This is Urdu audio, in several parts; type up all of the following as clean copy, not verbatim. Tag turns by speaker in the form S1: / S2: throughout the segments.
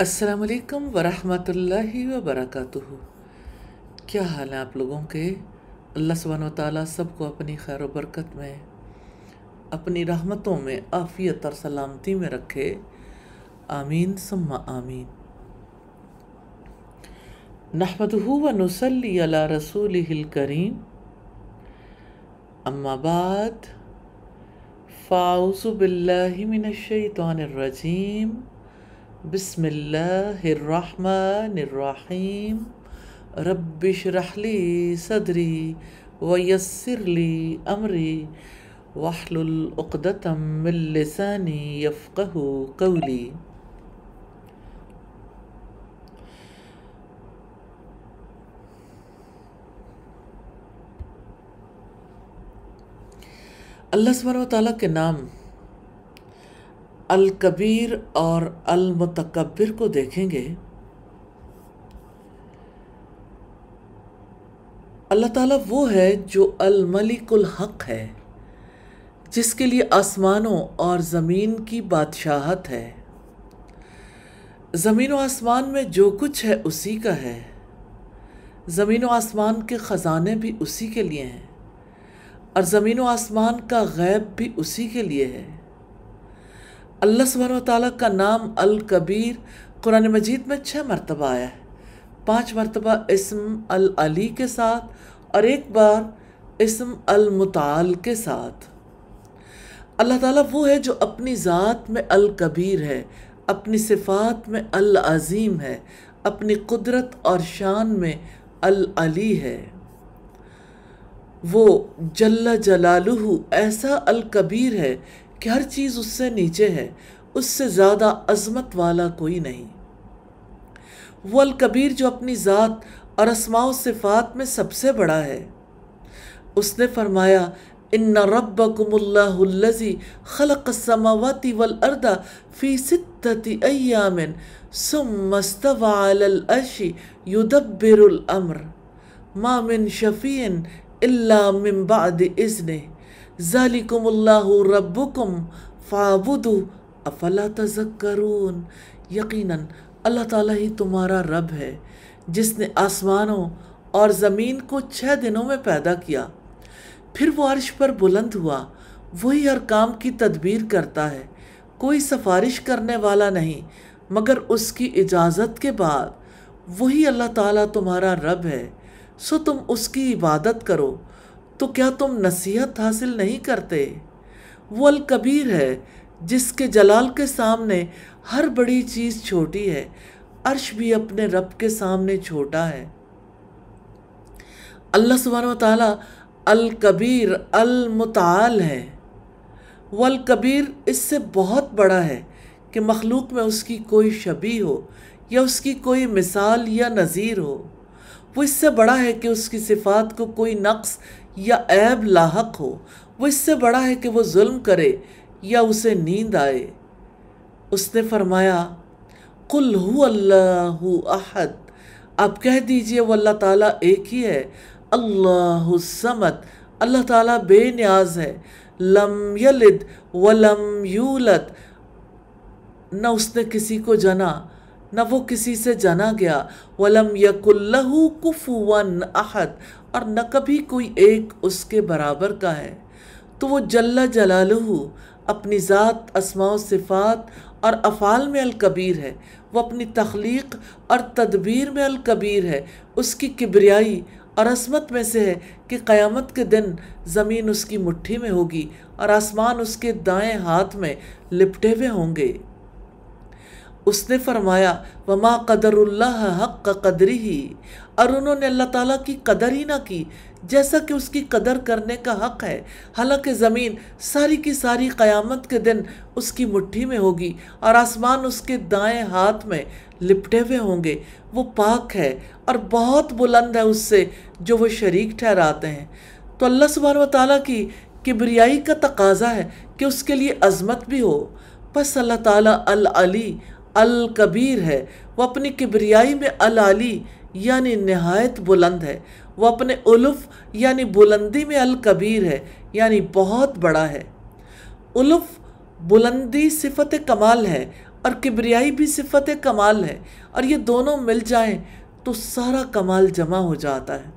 S1: السلام علیکم ورحمۃ اللہ وبرکاتہ۔ کیا حال ہے آپ لوگوں کے؟ اللہ سبحانہ و تعالیٰ سب کو اپنی خیر و برکت میں، اپنی رحمتوں میں، عافیت اور سلامتی میں رکھے، آمین ثم آمین۔ نحمدہ و نصلی علی رسولہ الکریم، اما بعد فاعوذ باللہ من الشیطان الرجیم، بسم اللہ الرحمن الرحیم، رب اشرح لی صدری ویسر لی امری واحلل عقدۃ من لسانی یفقہوا قولی۔ اللہ سبحانہ و تعالیٰ کے نام الکبیر اور المتکبر کو دیکھیں گے، اللہ تعالیٰ وہ ہے جو الملک الحق ہے، جس کے لیے آسمانوں اور زمین کی بادشاہت ہے۔ زمین و آسمان میں جو کچھ ہے اسی کا ہے، زمین و آسمان کے خزانے بھی اسی کے لیے ہیں، اور زمین و آسمان کا غیب بھی اسی کے لیے ہے۔ اللہ سبحانہ و تعالیٰ کا نام الکبیر قرآن مجید میں 6 مرتبہ آیا ہے، 5 مرتبہ اسم العلی کے ساتھ اور 1 بار اسم المتعال کے ساتھ۔ اللہ تعالیٰ وہ ہے جو اپنی ذات میں الکبیر ہے، اپنی صفات میں العظیم ہے، اپنی قدرت اور شان میں العلی ہے۔ وہ جل جلالہ ایسا الکبیر ہے کہ ہر چیز اس سے نیچے ہے، اس سے زیادہ عظمت والا کوئی نہیں۔ وہ الکبیر جو اپنی ذات اور اسماء و صفات میں سب سے بڑا ہے۔ اس نے فرمایا ان ربکم اللہ الذی خلق السماوات والارض فی 6 ایام ثم استوى علی العرش یدبر الامر ما من شفیع الا من بعد اذنہ ذالکم اللہ ربکم فاعبدوا افلا تذکرون۔ یقیناً اللہ تعالیٰ ہی تمہارا رب ہے، جس نے آسمانوں اور زمین کو 6 دنوں میں پیدا کیا، پھر وہ عرش پر بلند ہوا۔ وہی ہر کام کی تدبیر کرتا ہے، کوئی سفارش کرنے والا نہیں مگر اس کی اجازت کے بعد۔ وہی اللہ تعالیٰ تمہارا رب ہے، سو تم اس کی عبادت کرو۔ تو کیا تم نصیحت حاصل نہیں کرتے؟ وہ الکبیر ہے جس کے جلال کے سامنے ہر بڑی چیز چھوٹی ہے، عرش بھی اپنے رب کے سامنے چھوٹا ہے۔ اللہ سبحانہ و تعالیٰ الکبیر المتعال ہے۔ وہ الکبیر اس سے بہت بڑا ہے کہ مخلوق میں اس کی کوئی شبیہ ہو یا اس کی کوئی مثال یا نظیر ہو۔ وہ اس سے بڑا ہے کہ اس کی صفات کو کوئی نقص یا عیب لاحق ہو۔ وہ اس سے بڑا ہے کہ وہ ظلم کرے یا اسے نیند آئے۔ اس نے فرمایا قل هو اللہ احد، آپ کہہ دیجئے وہ اللہ تعالیٰ ایک ہی ہے، اللہ الصمد، اللہ تعالیٰ بے نیاز ہے، لم یلد ولم یولد، نہ اس نے کسی کو جنا نہ وہ کسی سے جنا گیا، ولم یکن لہ کفوا احد، اور نہ کبھی کوئی ایک اس کے برابر کا ہے۔ تو وہ جل جلالہ اپنی ذات، اسماء و صفات اور افعال میں الکبیر ہے۔ وہ اپنی تخلیق اور تدبیر میں الکبیر ہے۔ اس کی کبریائی اور عظمت میں سے ہے کہ قیامت کے دن زمین اس کی مٹھی میں ہوگی اور آسمان اس کے دائیں ہاتھ میں لپٹے ہوئے ہوں گے۔ اس نے فرمایا وما قدر اللہ حق قدرہ، اور انہوں نے اللہ تعالیٰ کی قدر ہی نہ کی جیسا کہ اس کی قدر کرنے کا حق ہے، حالانکہ زمین ساری کی ساری قیامت کے دن اس کی مٹھی میں ہوگی اور آسمان اس کے دائیں ہاتھ میں لپٹے ہوئے ہوں گے۔ وہ پاک ہے اور بہت بلند ہے اس سے جو وہ شریک ٹھہراتے ہیں۔ تو اللہ سبحانہ و تعالیٰ کی کبریائی کا تقاضا ہے کہ اس کے لیے عظمت بھی ہو۔ پس اللہ تعالیٰ العلی الکبیر ہے، وہ اپنی کبریائی میں العلی یعنی نہایت بلند ہے، وہ اپنے علف یعنی بلندی میں الکبیر ہے یعنی بہت بڑا ہے۔ علف بلندی صفت کمال ہے اور کبریائی بھی صفت کمال ہے، اور یہ دونوں مل جائیں تو سارا کمال جمع ہو جاتا ہے۔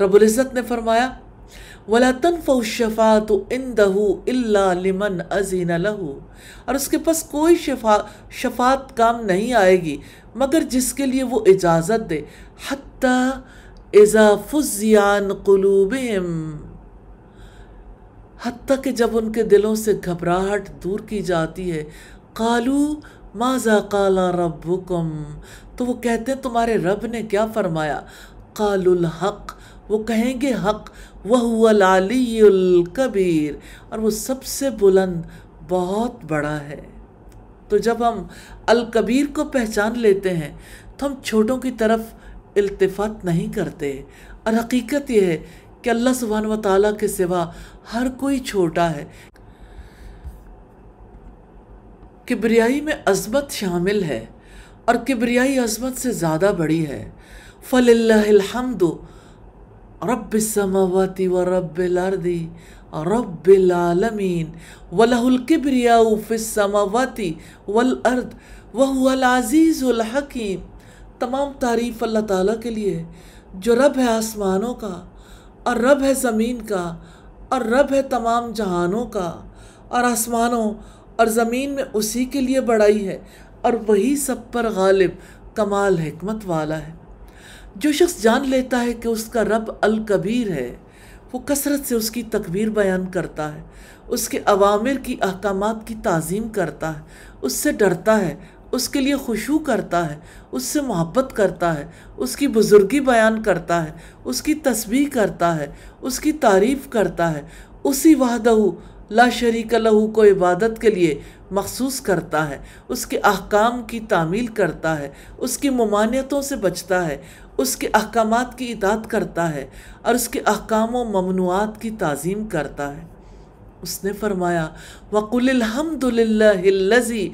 S1: رب العزت نے فرمایا وَلَا تَنْفَعُ الشَّفَاعَةُ عِنْدَهُ إِلَّا لِمَنْ أَذِنَ لَهُ، اور اس کے پاس کوئی شفاعت کام نہیں آئے گی مگر جس کے لیے وہ اجازت دے۔ حَتَّى إِذَا فُزِّعَ عَنْ قُلُوبِهِمْ، حتیٰ کہ جب ان کے دلوں سے گھبراہٹ دور کی جاتی ہے، قَالُوا مَاذَا قَالَ رَبُّكُمْ، تو وہ کہتے ہیں تمہارے رب نے کیا فرمایا؟ قَالُوا الْحَقَّ، وہ کہیں گے حق، وَهُوَ الْعَلِيُّ الْكَبِيرُ، اور وہ سب سے بلند بہت بڑا ہے۔ تو جب ہم الکبیر کو پہچان لیتے ہیں تو ہم چھوٹوں کی طرف التفات نہیں کرتے، اور حقیقت یہ ہے کہ اللہ سبحانہ و تعالیٰ کے سوا ہر کوئی چھوٹا ہے۔ کبریائی میں عظمت شامل ہے، اور کبریائی عظمت سے زیادہ بڑی ہے۔ فَلِلَّهِ الْحَمْدُ رَبِّ السَّمَاوَاتِ وَرَبِّ الْأَرْضِ رَبِّ الْعَالَمِينَ وَلَهُ الْكِبْرِيَاءُ فِي السَّمَاوَاتِ وَالْأَرْضِ وَهُوَ الْعَزِيزُ الْحَكِيمُ، تمام تعریف اللہ تعالیٰ کے لیے ہے جو رب ہے آسمانوں کا، اور رب ہے زمین کا، اور رب ہے تمام جہانوں کا، اور آسمانوں اور زمین میں اسی کے لیے بڑائی ہے، اور وہی سب پر غالب کمال حکمت والا ہے۔ جو شخص جان لیتا ہے کہ اس کا رب الکبیر ہے، وہ کثرت سے اس کی تکبیر بیان کرتا ہے، اس کے اوامر کی احکامات کی تعظیم کرتا ہے، اس سے ڈرتا ہے، اس کے لیے خشوع کرتا ہے، اس سے محبت کرتا ہے، اس کی بزرگی بیان کرتا ہے، اس کی تسبیح کرتا ہے، اس کی تعریف کرتا ہے، اسی وحدہ لا شریک لہ کو عبادت کے لیے مخصوص کرتا ہے، اس کے احکام کی تعمیل کرتا ہے، اس کی ممانعتوں سے بچتا ہے، اس کے احکامات کی اطاعت کرتا ہے، اور اس کے احکام و ممنوعات کی تعظیم کرتا ہے۔ اس نے فرمایا وَقُلِ الْحَمْدُ لِلَّهِ الَّذِي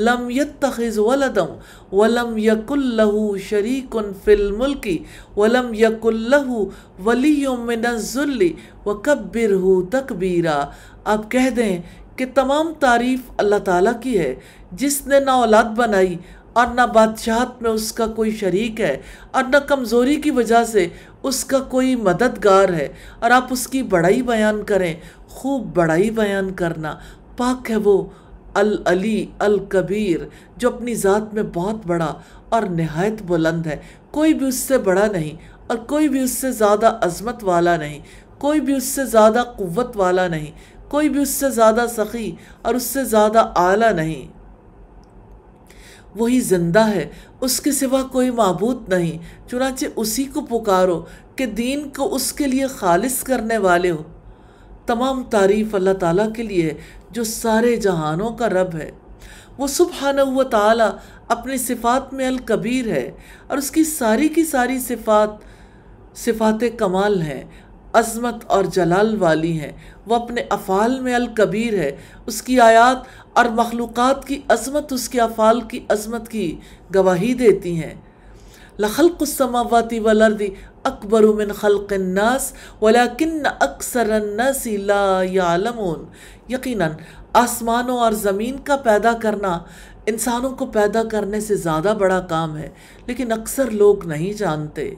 S1: لَمْ يَتَّخِذْ وَلَدًا وَلَمْ يَكُنْ لَهُ شَرِيكٌ فِي الْمُلْكِ وَلَمْ يَكُنْ لَهُ وَلِيٌّ مِّنَ الذُّلِّ وَكَبِّرْهُ تَكْبِيرًا، آپ کہہ دیں کہ تمام تعریف اللہ تعالیٰ کی ہے جس نے نہ اولاد بنائی اور نہ بادشاہت میں اس کا کوئی شریک ہے، اور نہ کمزوری کی وجہ سے اس کا کوئی مددگار ہے، اور آپ اس کی بڑائی بیان کریں، خوب بڑائی بیان کرنا۔ پاک ہے وہ العلی الکبیر جو اپنی ذات میں بہت بڑا اور نہایت بلند ہے، کوئی بھی اس سے بڑا نہیں، اور کوئی بھی اس سے زیادہ عظمت والا نہیں، کوئی بھی اس سے زیادہ قوت والا نہیں، کوئی بھی اس سے زیادہ سخی اور اس سے زیادہ اعلیٰ نہیں۔ وہی زندہ ہے، اس کے سوا کوئی معبود نہیں، چنانچہ اسی کو پکارو کہ دین کو اس کے لیے خالص کرنے والے ہو۔ تمام تعریف اللہ تعالیٰ کے لیے جو سارے جہانوں کا رب ہے۔ وہ سبحانہ و تعالیٰ اپنی صفات میں الکبیر ہے، اور اس کی ساری صفات کمال ہیں، عظمت اور جلال والی ہیں۔ وہ اپنے افعال میں الکبیر ہے، اس کی آیات اور مخلوقات کی عظمت اس کے افعال کی عظمت کی گواہی دیتی ہیں۔ لَخَلْقُ السَّمَاوَاتِ وَالْأَرْضِ أَكْبَرُ مِنْ خَلْقِ النَّاسِ وَلَكِنَّ أَكْثَرَ النَّاسِ لَا يَعْلَمُونَ، یقیناً آسمانوں اور زمین کا پیدا کرنا انسانوں کو پیدا کرنے سے زیادہ بڑا کام ہے، لیکن اکثر لوگ نہیں جانتے۔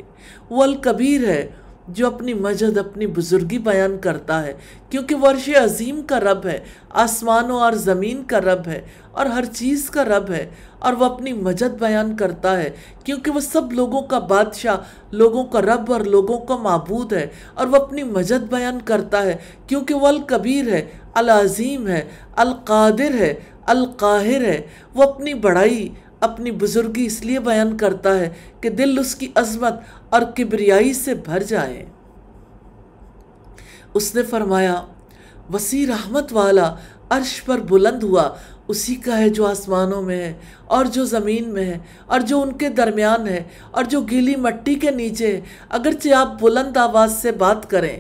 S1: وہ الکبیر ہے جو اپنی مجد، اپنی بزرگی بیان کرتا ہے، کیونکہ وہ عرش عظیم کا رب ہے، آسمانوں اور زمین کا رب ہے، اور ہر چیز کا رب ہے، اور وہ اپنی مجد بیان کرتا ہے کیونکہ وہ سب لوگوں کا بادشاہ، لوگوں کا رب اور لوگوں کا معبود ہے، اور وہ اپنی مجد بیان کرتا ہے کیونکہ وہ الکبیر ہے، العظیم ہے، القادر ہے، القاہر ہے۔ وہ اپنی بڑائی، اپنی بزرگی اس لیے بیان کرتا ہے کہ دل اس کی عظمت اور کبریائی سے بھر جائیں۔ اس نے فرمایا وسیع رحمت والا عرش پر بلند ہوا اسی کا ہے جو آسمانوں میں ہے اور جو زمین میں ہے اور جو ان کے درمیان ہے اور جو گیلی مٹی کے نیچے ہے، اگرچہ آپ بلند آواز سے بات کریں،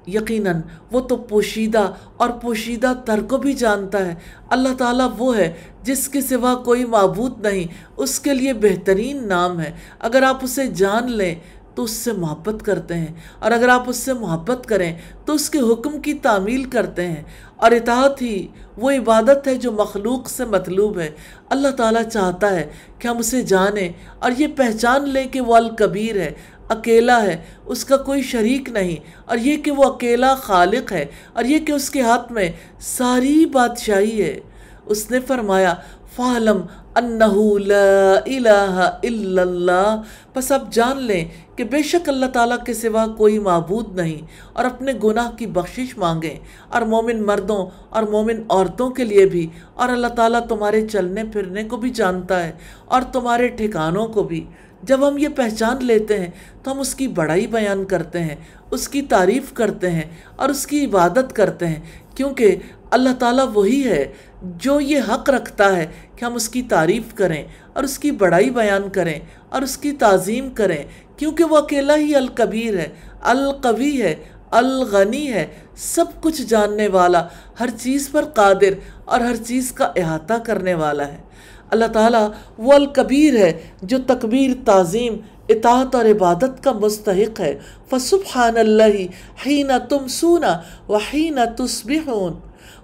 S1: یقیناً وہ تو پوشیدہ اور پوشیدہ تر کو بھی جانتا ہے۔ اللہ تعالیٰ وہ ہے جس کے سوا کوئی معبود نہیں، اس کے لیے بہترین نام ہے۔ اگر آپ اسے جان لیں تو اس سے محبت کرتے ہیں، اور اگر آپ اس سے محبت کریں تو اس کے حکم کی تعمیل کرتے ہیں، اور اطاعت ہی وہ عبادت ہے جو مخلوق سے مطلوب ہے۔ اللہ تعالیٰ چاہتا ہے کہ ہم اسے جانیں اور یہ پہچان لیں کہ وہ الکبیر ہے، اکیلا ہے، اس کا کوئی شریک نہیں، اور یہ کہ وہ اکیلا خالق ہے، اور یہ کہ اس کے ہاتھ میں ساری بادشاہی ہے۔ اس نے فرمایا فَعْلَمْ أَنَّهُ لَا إِلَهَ إِلَّا اللَّهُ، بس اب جان لیں کہ بے شک اللہ تعالیٰ کے سوا کوئی معبود نہیں، اور اپنے گناہ کی بخشش مانگیں، اور مومن مردوں اور مومن عورتوں کے لیے بھی، اور اللہ تعالیٰ تمہارے چلنے پھرنے کو بھی جانتا ہے اور تمہارے ٹھکانوں کو بھی۔ جب ہم یہ پہچان لیتے ہیں تو ہم اس کی بڑائی بیان کرتے ہیں، اس کی تعریف کرتے ہیں اور اس کی عبادت کرتے ہیں، کیونکہ اللہ تعالیٰ وہی ہے جو یہ حق رکھتا ہے کہ ہم اس کی تعریف کریں اور اس کی بڑائی بیان کریں اور اس کی تعظیم کریں، کیونکہ وہ اکیلا ہی الکبیر ہے، القوی ہے، الغنی ہے، سب کچھ جاننے والا، ہر چیز پر قادر اور ہر چیز کا احاطہ کرنے والا ہے۔ اللہ تعالیٰ وہ الکبیر ہے جو تکبیر، تعظیم، اطاعت اور عبادت کا مستحق ہے۔ فسبحان اللہ حین تمسون وحین تصبحون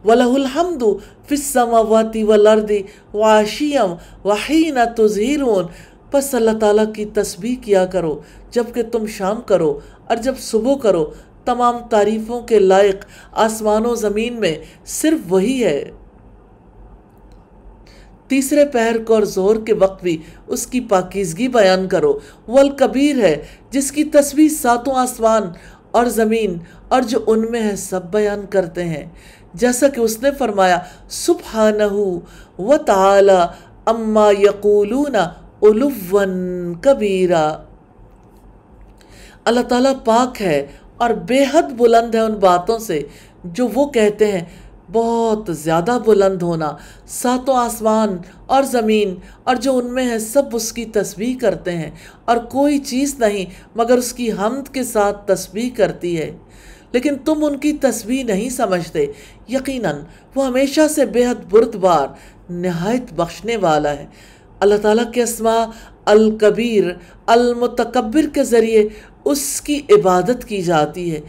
S1: وَلَهُ الْحَمْدُ فِي السَّمَاوَاتِ وَالْأَرْضِ وَعَشِيًّا وَحِينَ تُظْهِرُونَ، پس اللہ تعالیٰ کی تسبیح کیا کرو جب کہ تم شام کرو اور جب صبح کرو، تمام تعریفوں کے لائق آسمان و زمین میں صرف وہی ہے۔ تیسرے پہر کو اور ظہر کے وقت بھی اس کی پاکیزگی بیان کرو۔ وہ الکبیر ہے جس کی تسبیح ساتوں آسمان اور زمین اور جو ان میں ہے سب بیان کرتے ہیں، جیسا کہ اس نے فرمایا سبحانہ وتعالی اما یقولون علوا کبیرا۔ اللہ تعالیٰ پاک ہے اور بے حد بلند ہے ان باتوں سے جو وہ کہتے ہیں، بہت زیادہ بلند ہونا۔ ساتوں آسمان اور زمین اور جو ان میں ہے سب اس کی تسبیح کرتے ہیں، اور کوئی چیز نہیں مگر اس کی حمد کے ساتھ تسبیح کرتی ہے، لیکن تم ان کی تسبیح نہیں سمجھتے۔ یقیناً وہ ہمیشہ سے بے حد بردبار، نہایت بخشنے والا ہے۔ اللہ تعالیٰ کے اسماء الکبیر، المتکبر کے ذریعے اس کی عبادت کی جاتی ہے۔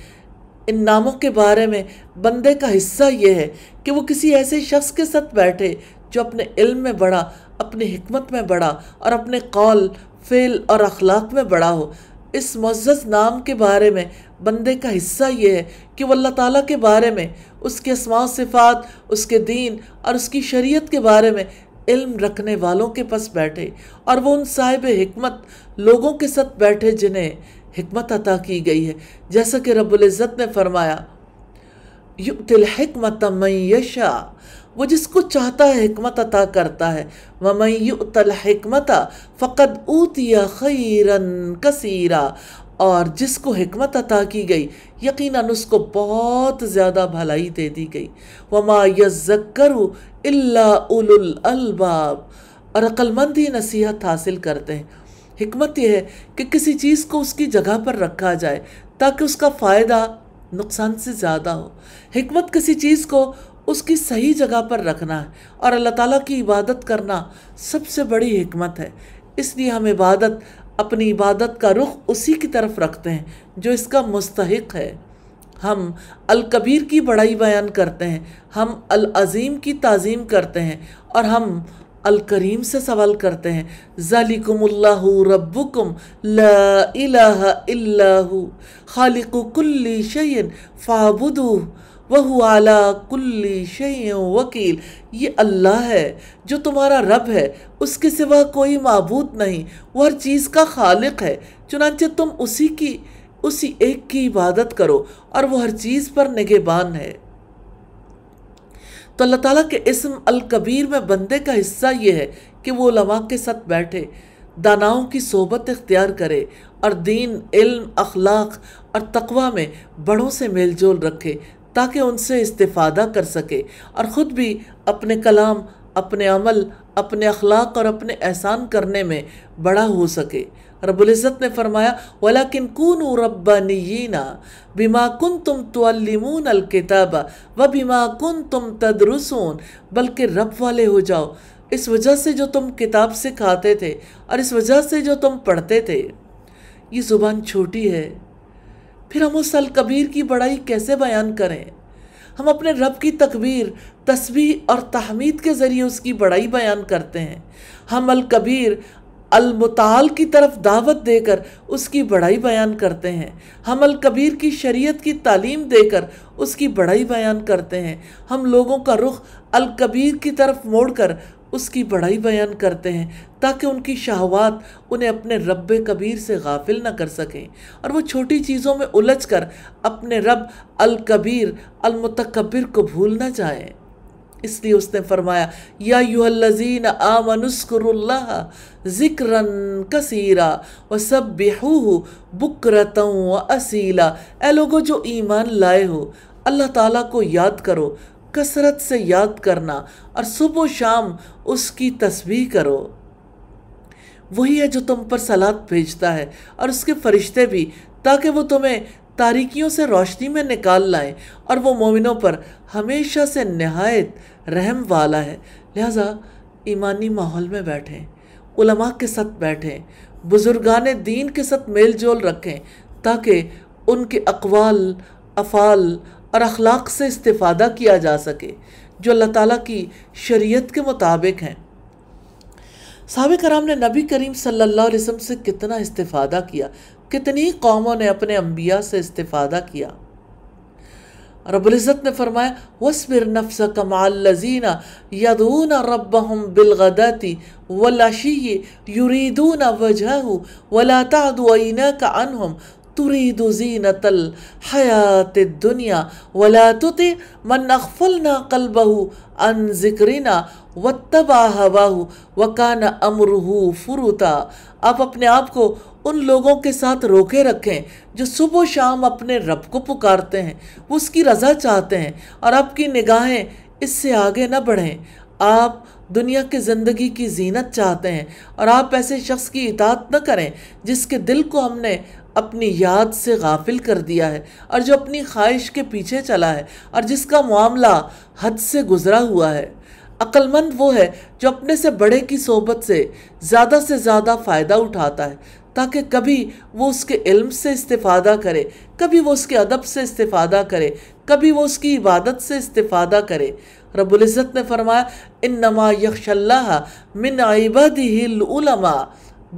S1: ان ناموں کے بارے میں بندے کا حصہ یہ ہے کہ وہ کسی ایسے شخص کے ساتھ بیٹھے جو اپنے علم میں بڑا، اپنی حکمت میں بڑا اور اپنے قول، فعل اور اخلاق میں بڑا ہو۔ اس معزز نام کے بارے میں بندے کا حصہ یہ ہے کہ وہ اللہ تعالیٰ کے بارے میں، اس کے اسماء و صفات، اس کے دین اور اس کی شریعت کے بارے میں علم رکھنے والوں کے پاس بیٹھے، اور وہ ان صاحب حکمت لوگوں کے ساتھ بیٹھے جنہیں حکمت عطا کی گئی ہے، جیسا کہ رب العزت نے فرمایا یؤتی الحکمت من یشاء، وہ جس کو چاہتا ہے حکمت عطا کرتا ہے۔ ومن یؤت الحکمت فقد اوتی خیرا کثیرا، اور جس کو حکمت عطا کی گئی یقیناً اس کو بہت زیادہ بھلائی دے دی گئی۔ وما یذکر الا اولو الالباب، اور عقل مند ہی نصیحت حاصل کرتے ہیں۔ حکمت یہ ہے کہ کسی چیز کو اس کی جگہ پر رکھا جائے تاکہ اس کا فائدہ نقصان سے زیادہ ہو۔ حکمت کسی چیز کو اس کی صحیح جگہ پر رکھنا ہے، اور اللہ تعالیٰ کی عبادت کرنا سب سے بڑی حکمت ہے۔ اس لیے ہم اپنی عبادت کا رخ اسی کی طرف رکھتے ہیں جو اس کا مستحق ہے۔ ہم الکبیر کی بڑائی بیان کرتے ہیں، ہم العظیم کی تعظیم کرتے ہیں، اور ہم الکریم سے سوال کرتے ہیں ذالکم اللہ ربکم لا الہ الا ہو خالق کل شیء فاعبدوہ وہو علی کل شیء وکیل۔ یہ اللہ ہے جو تمہارا رب ہے، اس کے سوا کوئی معبود نہیں، وہ ہر چیز کا خالق ہے، چنانچہ تم اسی ایک کی عبادت کرو، اور وہ ہر چیز پر نگہبان ہے۔ تو اللہ تعالیٰ کے اسم الکبیر میں بندے کا حصہ یہ ہے کہ وہ علماء کے ساتھ بیٹھے، داناؤں کی صحبت اختیار کرے، اور دین، علم، اخلاق اور تقوی میں بڑوں سے میل جول رکھے تاکہ ان سے استفادہ کر سکے، اور خود بھی اپنے کلام، اپنے عمل، اپنے اخلاق اور اپنے احسان کرنے میں بڑا ہو سکے۔ رب العزت نے فرمایا وَلَكِنْ كُونُوا رَبَّانِيِّينَ بِمَا كُنْتُمْ تُعَلِّمُونَ الْكِتَابَ وَبِمَا كُنْتُمْ تَدْرُسُونَ، بلکہ رب والے ہو جاؤ اس وجہ سے جو تم کتاب سکھاتے تھے اور اس وجہ سے جو تم پڑھتے تھے۔ یہ زبان چھوٹی ہے، پھر ہم اس الکبیر کی بڑائی کیسے بیان کریں؟ ہم اپنے رب کی تکبیر، تسبیح اور تحمید کے ذریعے اس کی بڑائی بیان کرتے ہیں۔ ہم الکبیر المتعال کی طرف دعوت دے کر اس کی بڑائی بیان کرتے ہیں۔ ہم الکبیر کی شریعت کی تعلیم دے کر اس کی بڑائی بیان کرتے ہیں۔ ہم لوگوں کا رخ الکبیر کی طرف موڑ کر اس کی بڑائی بیان کرتے ہیں تاکہ ان کی شہوات انہیں اپنے رب کبیر سے غافل نہ کر سکیں اور وہ چھوٹی چیزوں میں الجھ کر اپنے رب الکبیر المتکبر کو بھول نہ جائیں۔ اس لیے اس نے فرمایا یا ایھا الذین آمنوا اذکروا اللہ ذکرا کثیرا وسبحوہ بکرۃ واصیلا، اے لوگو جو ایمان لائے ہو، اللہ تعالیٰ کو یاد کرو، کثرت سے یاد کرنا، اور صبح و شام اس کی تسبیح کرو۔ وہی ہے جو تم پر صلات بھیجتا ہے اور اس کے فرشتے بھی، تاکہ وہ تمہیں تاریکیوں سے روشنی میں نکال لائیں، اور وہ مومنوں پر ہمیشہ سے نہایت رحم والا ہے۔ لہٰذا ایمانی ماحول میں بیٹھیں، علماء کے ساتھ بیٹھیں، بزرگان دین کے ساتھ میل جول رکھیں تاکہ ان کے اقوال، افعال اور اخلاق سے استفادہ کیا جا سکے جو اللہ تعالیٰ کی شریعت کے مطابق ہیں۔ صحابہ کرام نے نبی کریم صلی اللہ علیہ وسلم سے کتنا استفادہ کیا، کتنی قوموں نے اپنے انبیاء سے استفادہ کیا۔ رب العزت نے فرمایا وَاصْبِرْ نَفْسَكَ مَعَ الَّذِينَ يَدْعُونَ رَبَّهُمْ بِالْغَدَاةِ وَالْعَشِيِّ يُرِيدُونَ وَجْهَهُ وَلَا تَعْدُ عَيْنَاكَ عَنْهُمْ تُرِيدُ زِينَةَ الْحَيَاةِ الدُّنْيَا وَلَا تُطِعْ مَنْ أَغْفَلْنَا قَلْبَهُ عَنْ ذِكْرِنَا وَاتَّبَعَ هَوَاهُ وَكَانَ أَمْرُهُ فُرُطًا۔ آپ اپنے آپ کو ان لوگوں کے ساتھ روکے رکھیں جو صبح و شام اپنے رب کو پکارتے ہیں، وہ اس کی رضا چاہتے ہیں، اور آپ کی نگاہیں اس سے آگے نہ بڑھیں۔ آپ دنیا کی زندگی کی زینت چاہتے ہیں اور آپ ایسے شخص کی اطاعت نہ کریں جس کے دل کو ہم نے اپنی یاد سے غافل کر دیا ہے اور جو اپنی خواہش کے پیچھے چلا ہے اور جس کا معاملہ حد سے گزرا ہوا ہے۔ عقل مند وہ ہے جو اپنے سے بڑے کی صحبت سے زیادہ فائدہ اٹھاتا ہے تاکہ کبھی وہ اس کے علم سے استفادہ کرے، کبھی وہ اس کے ادب سے استفادہ کرے، کبھی وہ اس کی عبادت سے استفادہ کرے۔ رب العزت نے فرمایا انما یخشی اللہ من عبادہ العلماء،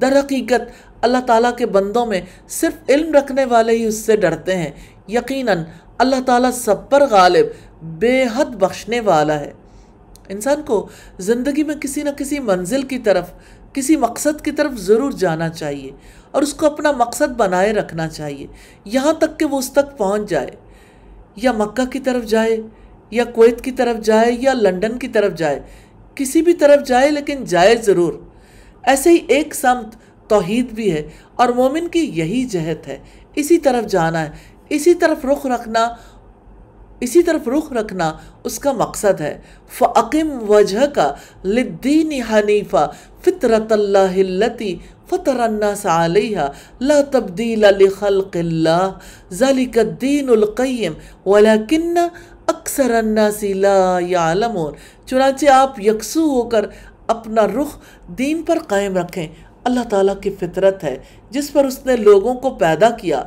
S1: در حقیقت اللہ تعالیٰ کے بندوں میں صرف علم رکھنے والے ہی اس سے ڈرتے ہیں۔ یقیناً اللہ تعالیٰ سب پر غالب، بے حد بخشنے والا ہے۔ انسان کو زندگی میں کسی نہ کسی منزل کی طرف، کسی مقصد کی طرف ضرور جانا چاہیے اور اس کو اپنا مقصد بنائے رکھنا چاہیے یہاں تک کہ وہ اس تک پہنچ جائے، یا مکہ کی طرف جائے، یا کویت کی طرف جائے، یا لندن کی طرف جائے، کسی بھی طرف جائے لیکن جائے ضرور۔ ایسے ہی ایک سمت توحید بھی ہے اور مومن کی یہی جہت ہے، اسی طرف جانا ہے، اسی طرف رخ رکھنا اس کا مقصد ہے۔ فَأَقِمْ وَجْهَكَ لِلدِّينِ حَنِيفًا فِطْرَةَ اللَّهِ الَّتِي فَطَرَ النَّاسَ عَلَيْهَا لَا تَبْدِيلَ لِخَلْقِ اللَّهِ ذَلِكَ الدِّينُ الْقَيِّمُ وَلَكِنَّ أَكْثَرَ النَّاسِ لَا يَعْلَمُونَ۔ چنانچہ آپ یکسو ہو کر اپنا رخ دین پر قائم رکھیں۔ اللہ تعالیٰ کی فطرت ہے جس پر اس نے لوگوں کو پیدا کیا۔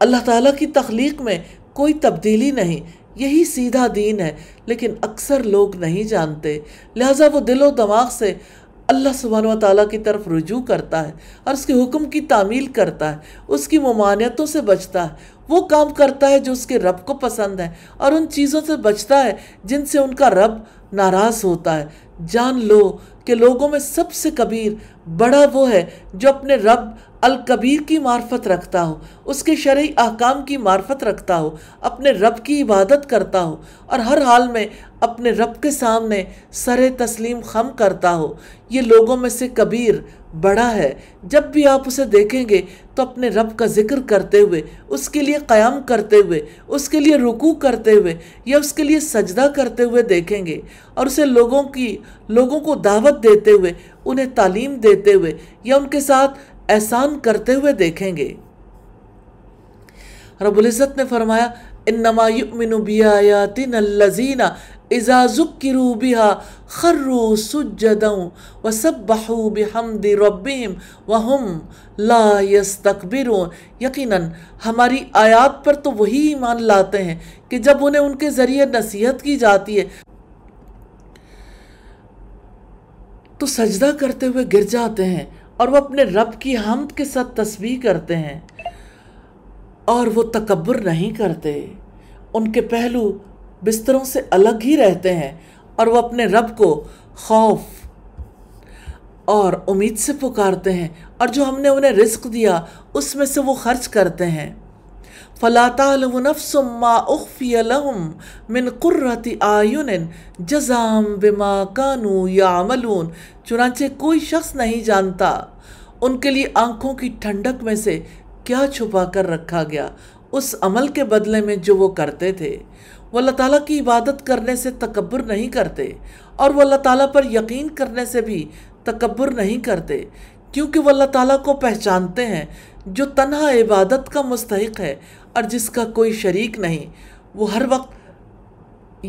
S1: اللہ تعالیٰ کی تخلیق میں کوئی تبدیلی نہیں، یہی سیدھا دین ہے، لیکن اکثر لوگ نہیں جانتے، لہٰذا وہ دل و دماغ سے اللہ سبحانہ و تعالیٰ کی طرف رجوع کرتا ہے اور اس کے حکم کی تعمیل کرتا ہے، اس کی ممانعتوں سے بچتا ہے، وہ کام کرتا ہے جو اس کے رب کو پسند ہے اور ان چیزوں سے بچتا ہے جن سے ان کا رب ناراض ہوتا ہے۔ جان لو کہ لوگوں میں سب سے کبیر بڑا وہ ہے جو اپنے رب الکبیر کی معرفت رکھتا ہو، اس کے شرعی احکام کی معرفت رکھتا ہو، اپنے رب کی عبادت کرتا ہو اور ہر حال میں اپنے رب کے سامنے سر تسلیم خم کرتا ہو۔ یہ لوگوں میں سے کبیر بڑا ہے۔ جب بھی آپ اسے دیکھیں گے تو اپنے رب کا ذکر کرتے ہوئے، اس کے لیے قیام کرتے ہوئے، اس کے لیے رکوع کرتے ہوئے یا اس کے لیے سجدہ کرتے ہوئے دیکھیں گے، اور اسے لوگوں کو دعوت دیتے ہوئے، انہیں تعلیم دیتے ہوئے یا ان کے ساتھ احسان کرتے ہوئے دیکھیں گے۔ رب العزت نے فرمایا انما یؤمن بآیاتنا الذین اذا ذکروا بها خروا سجدا وسبحوا بحمد ربهم وهم لا يستكبرون۔ یقیناً ہماری آیات پر تو وہی ایمان لاتے ہیں کہ جب انہیں ان کے ذریعے نصیحت کی جاتی ہے تو سجدہ کرتے ہوئے گر جاتے ہیں، اور وہ اپنے رب کی حمد کے ساتھ تسبیح کرتے ہیں، اور وہ تکبر نہیں کرتے۔ ان کے پہلو بستروں سے الگ ہی رہتے ہیں، اور وہ اپنے رب کو خوف اور امید سے پکارتے ہیں، اور جو ہم نے انہیں رزق دیا اس میں سے وہ خرچ کرتے ہیں۔ فَلَا تَعْلَمُ نَفْسٌ مَّا أُخْفِيَ لَهُم مِّن قُرَّةِ أَعْيُنٍ جَزَاءً بِمَا كَانُوا يَعْمَلُونَ۔ چنانچہ کوئی شخص نہیں جانتا ان کے لیے آنکھوں کی ٹھنڈک میں سے کیا چھپا کر رکھا گیا اس عمل کے بدلے میں جو وہ کرتے تھے۔ وہ اللہ تعالیٰ کی عبادت کرنے سے تکبر نہیں کرتے، اور وہ اللہ تعالیٰ پر یقین کرنے سے بھی تکبر نہیں کرتے، کیونکہ وہ اللہ تعالیٰ کو پہچانتے ہیں جو تنہا عبادت کا مستحق ہے اور جس کا کوئی شریک نہیں۔ وہ ہر وقت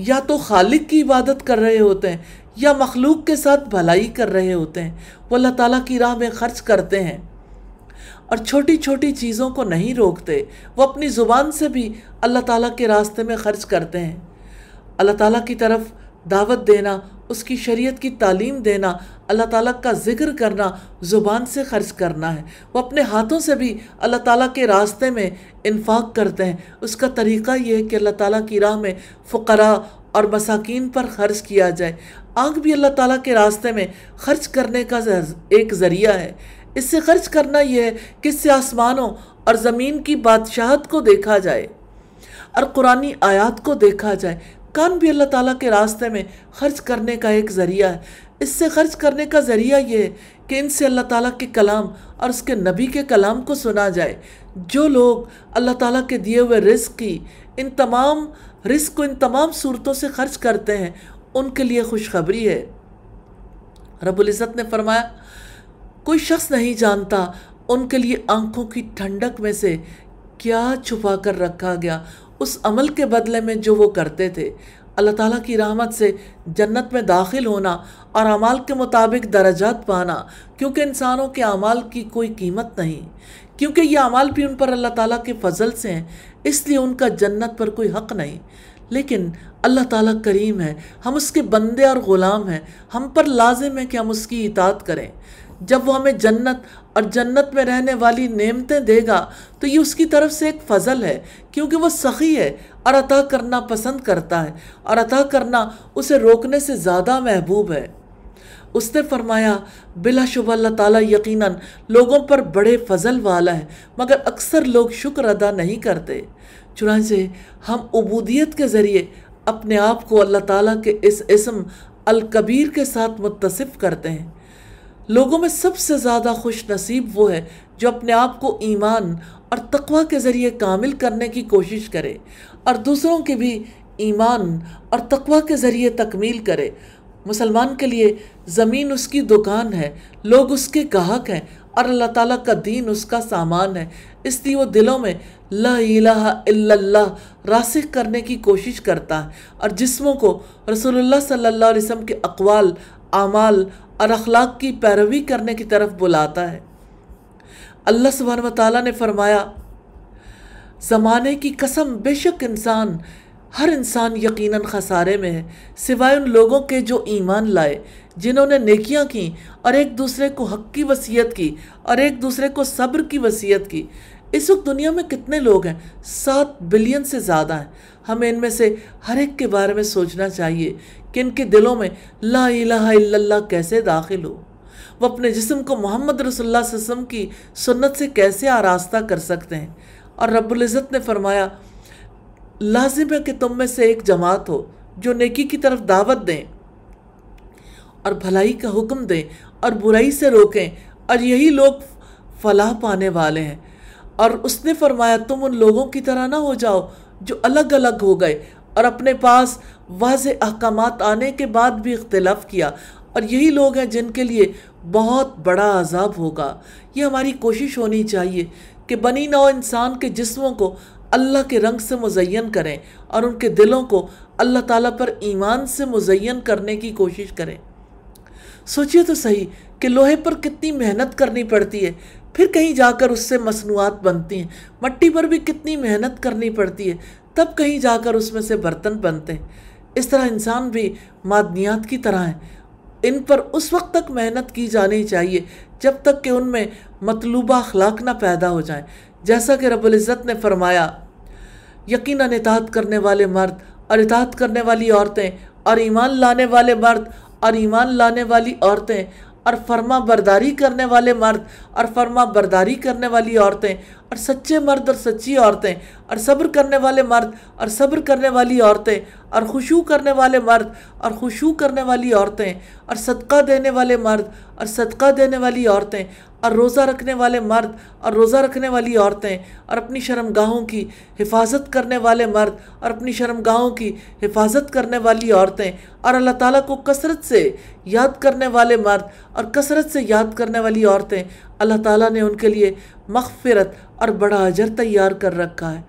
S1: یا تو خالق کی عبادت کر رہے ہوتے ہیں یا مخلوق کے ساتھ بھلائی کر رہے ہوتے ہیں۔ وہ اللہ تعالیٰ کی راہ میں خرچ کرتے ہیں اور چھوٹی چھوٹی چیزوں کو نہیں روکتے۔ وہ اپنی زبان سے بھی اللہ تعالیٰ کے راستے میں خرچ کرتے ہیں۔ اللہ تعالیٰ کی طرف دعوت دینا، اس کی شریعت کی تعلیم دینا، اللہ تعالیٰ کا ذکر کرنا، زبان سے خرچ کرنا ہے۔ وہ اپنے ہاتھوں سے بھی اللہ تعالیٰ کے راستے میں انفاق کرتے ہیں۔ اس کا طریقہ یہ ہے کہ اللہ تعالیٰ کی راہ میں فقراء اور مساکین پر خرچ کیا جائے۔ آنکھ بھی اللہ تعالیٰ کے راستے میں خرچ کرنے کا ایک ذریعہ ہے۔ اس سے خرچ کرنا یہ ہے کہ اس سے آسمانوں اور زمین کی بادشاہت کو دیکھا جائے اور قرآنی آیات کو دیکھا جائے۔ کان بھی اللہ تعالیٰ کے راستے میں خرچ کرنے کا ایک ذریعہ ہے۔ اس سے خرچ کرنے کا ذریعہ یہ ہے کہ ان سے اللہ تعالیٰ کے کلام اور اس کے نبی کے کلام کو سنا جائے۔ جو لوگ اللہ تعالیٰ کے دیے ہوئے رزق کو ان تمام صورتوں سے خرچ کرتے ہیں، ان کے لیے خوشخبری ہے۔ رب العزت نے فرمایا، کوئی شخص نہیں جانتا ان کے لیے آنکھوں کی ٹھنڈک میں سے کیا چھپا کر رکھا گیا اس عمل کے بدلے میں جو وہ کرتے تھے۔ اللہ تعالیٰ کی رحمت سے جنت میں داخل ہونا اور اعمال کے مطابق درجات پانا، کیونکہ انسانوں کے اعمال کی کوئی قیمت نہیں، کیونکہ یہ اعمال بھی ان پر اللہ تعالیٰ کے فضل سے ہیں، اس لیے ان کا جنت پر کوئی حق نہیں۔ لیکن اللہ تعالیٰ کریم ہے، ہم اس کے بندے اور غلام ہیں، ہم پر لازم ہے کہ ہم اس کی اطاعت کریں۔ جب وہ ہمیں جنت اور جنت میں رہنے والی نعمتیں دے گا تو یہ اس کی طرف سے ایک فضل ہے، کیونکہ وہ سخی ہے اور عطا کرنا پسند کرتا ہے، اور عطا کرنا اسے روکنے سے زیادہ محبوب ہے۔ اس نے فرمایا، بلا شبہ اللہ تعالیٰ یقیناً لوگوں پر بڑے فضل والا ہے، مگر اکثر لوگ شکر ادا نہیں کرتے۔ چنانچہ ہم عبودیت کے ذریعے اپنے آپ کو اللہ تعالیٰ کے اس اسم الکبیر کے ساتھ متصف کرتے ہیں۔ لوگوں میں سب سے زیادہ خوش نصیب وہ ہے جو اپنے آپ کو ایمان اور تقوی کے ذریعے کامل کرنے کی کوشش کرے اور دوسروں کے بھی ایمان اور تقوی کے ذریعے تکمیل کرے۔ مسلمان کے لیے زمین اس کی دکان ہے، لوگ اس کے گاہک ہیں، اور اللہ تعالیٰ کا دین اس کا سامان ہے۔ اس لیے وہ دلوں میں لا الہ الا اللہ راسخ کرنے کی کوشش کرتا ہے، اور جسموں کو رسول اللہ صلی اللہ علیہ وسلم کے اقوال، اعمال اور اخلاق کی پیروی کرنے کی طرف بلاتا ہے۔ اللہ سبحانہ و تعالیٰ نے فرمایا، زمانے کی قسم، بے شک ہر انسان یقیناً خسارے میں ہے، سوائے ان لوگوں کے جو ایمان لائے، جنہوں نے نیکیاں کی اور ایک دوسرے کو حق کی وصیت کی اور ایک دوسرے کو صبر کی وصیت کی۔ اس وقت دنیا میں کتنے لوگ ہیں؟ 7 بلین سے زیادہ ہیں۔ ہمیں ان میں سے ہر ایک کے بارے میں سوچنا چاہیے کہ ان کے دلوں میں لا الہ الا اللہ کیسے داخل ہو، وہ اپنے جسم کو محمد رسول اللہ صلی اللہ علیہ وسلم کی سنت سے کیسے آراستہ کر سکتے ہیں۔ اور رب العزت نے فرمایا، لازم ہے کہ تم میں سے ایک جماعت ہو جو نیکی کی طرف دعوت دیں اور بھلائی کا حکم دیں اور برائی سے روکیں، اور یہی لوگ فلاح پانے والے ہیں۔ اور اس نے فرمایا، تم ان لوگوں کی طرح نہ ہو جاؤ جو الگ الگ ہو گئے اور اپنے پاس واضح احکامات آنے کے بعد بھی اختلاف کیا، اور یہی لوگ ہیں جن کے لیے بہت بڑا عذاب ہوگا۔ یہ ہماری کوشش ہونی چاہیے کہ بنی نوع انسان کے جسموں کو اللہ کے رنگ سے مزین کریں اور ان کے دلوں کو اللہ تعالیٰ پر ایمان سے مزین کرنے کی کوشش کریں۔ سوچئے تو صحیح کہ لوہے پر کتنی محنت کرنی پڑتی ہے، پھر کہیں جا کر اس سے مصنوعات بنتی ہیں، مٹی پر بھی کتنی محنت کرنی پڑتی ہے، تب کہیں جا کر اس میں سے برتن بنتے ہیں۔ اس طرح انسان بھی معدنیات کی طرح ہیں، ان پر اس وقت تک محنت کی جانی چاہیے جب تک کہ ان میں مطلوبہ اخلاق نہ پیدا ہو جائیں۔ جیسا کہ رب العزت نے فرمایا، یقیناً اطاعت کرنے والے مرد اور اطاعت کرنے والی عورتیں اور ایمان لانے والے مرد اور ایمان لانے والی عورتیں اور فرما برداری کرنے والے مرد اور فرما برداری کرنے والی عورتیں اور سچے مرد اور سچی عورتیں اور صبر کرنے والے مرد اور صبر کرنے والی عورتیں اور خشوع کرنے والے مرد اور خشوع کرنے والی عورتیں اور صدقہ دینے والے مرد اور صدقہ دینے والی عورتیں اور روزہ رکھنے والے مرد اور روزہ رکھنے والی عورتیں اور اپنی شرمگاہوں کی حفاظت کرنے والے مرد اور اپنی شرمگاہوں کی حفاظت کرنے والی عورتیں اور اللہ تعالیٰ کو کثرت سے یاد کرنے والے مرد اور کثرت سے یاد کرنے والی عورتیں، اللہ تعالیٰ نے ان کے لیے مغفرت اور بڑا اجر تیار کر رکھا ہے۔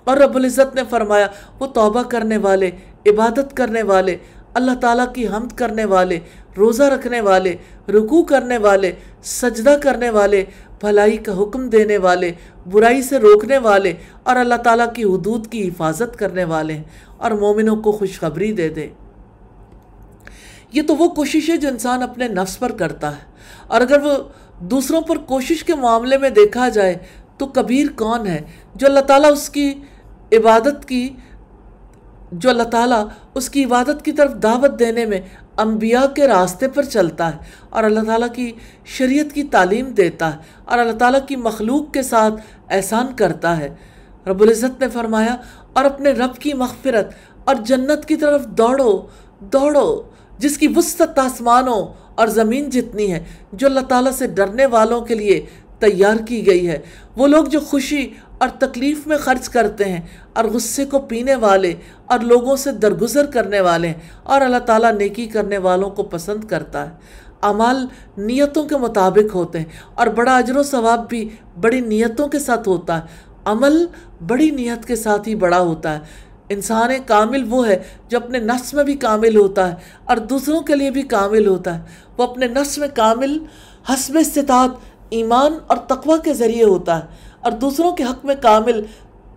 S1: اور رب العزت نے فرمایا، وہ توبہ کرنے والے، عبادت کرنے والے، اللہ تعالیٰ کی حمد کرنے والے، روزہ رکھنے والے، رکوع کرنے والے، سجدہ کرنے والے، بھلائی کا حکم دینے والے، برائی سے روکنے والے اور اللہ تعالیٰ کی حدود کی حفاظت کرنے والے ہیں، اور مومنوں کو خوشخبری دے دے۔ یہ تو وہ کوشش ہے جو انسان اپنے نفس پر کرتا ہے، اور اگر وہ دوسروں پر کوشش کے معاملے میں دیکھا جائے تو کبیر کون ہے؟ جو اللہ تعالیٰ اس کی عبادت کی طرف دعوت دینے میں انبیاء کے راستے پر چلتا ہے اور اللہ تعالیٰ کی شریعت کی تعلیم دیتا ہے اور اللہ تعالیٰ کی مخلوق کے ساتھ احسان کرتا ہے۔ رب العزت نے فرمایا، اور اپنے رب کی مغفرت اور جنت کی طرف دوڑو جس کی وسعت آسمانوں اور زمین جتنی ہے، جو اللہ تعالیٰ سے ڈرنے والوں کے لیے تیار کی گئی ہے۔ وہ لوگ جو خوشی اور تکلیف میں خرچ کرتے ہیں اور غصے کو پینے والے اور لوگوں سے درگزر کرنے والے ہیں، اور اللہ تعالیٰ نیکی کرنے والوں کو پسند کرتا ہے۔ اعمال نیتوں کے مطابق ہوتے ہیں اور بڑا اجر و ثواب بھی بڑی نیتوں کے ساتھ ہوتا ہے۔ عمل بڑی نیت کے ساتھ ہی بڑا ہوتا ہے۔ انسان کامل وہ ہے جو اپنے نفس میں بھی کامل ہوتا ہے اور دوسروں کے لیے بھی کامل ہوتا ہے۔ وہ اپنے نفس میں کامل حسب استطاعت ایمان اور تقوی کے ذریعے ہوتا ہے، اور دوسروں کے حق میں کامل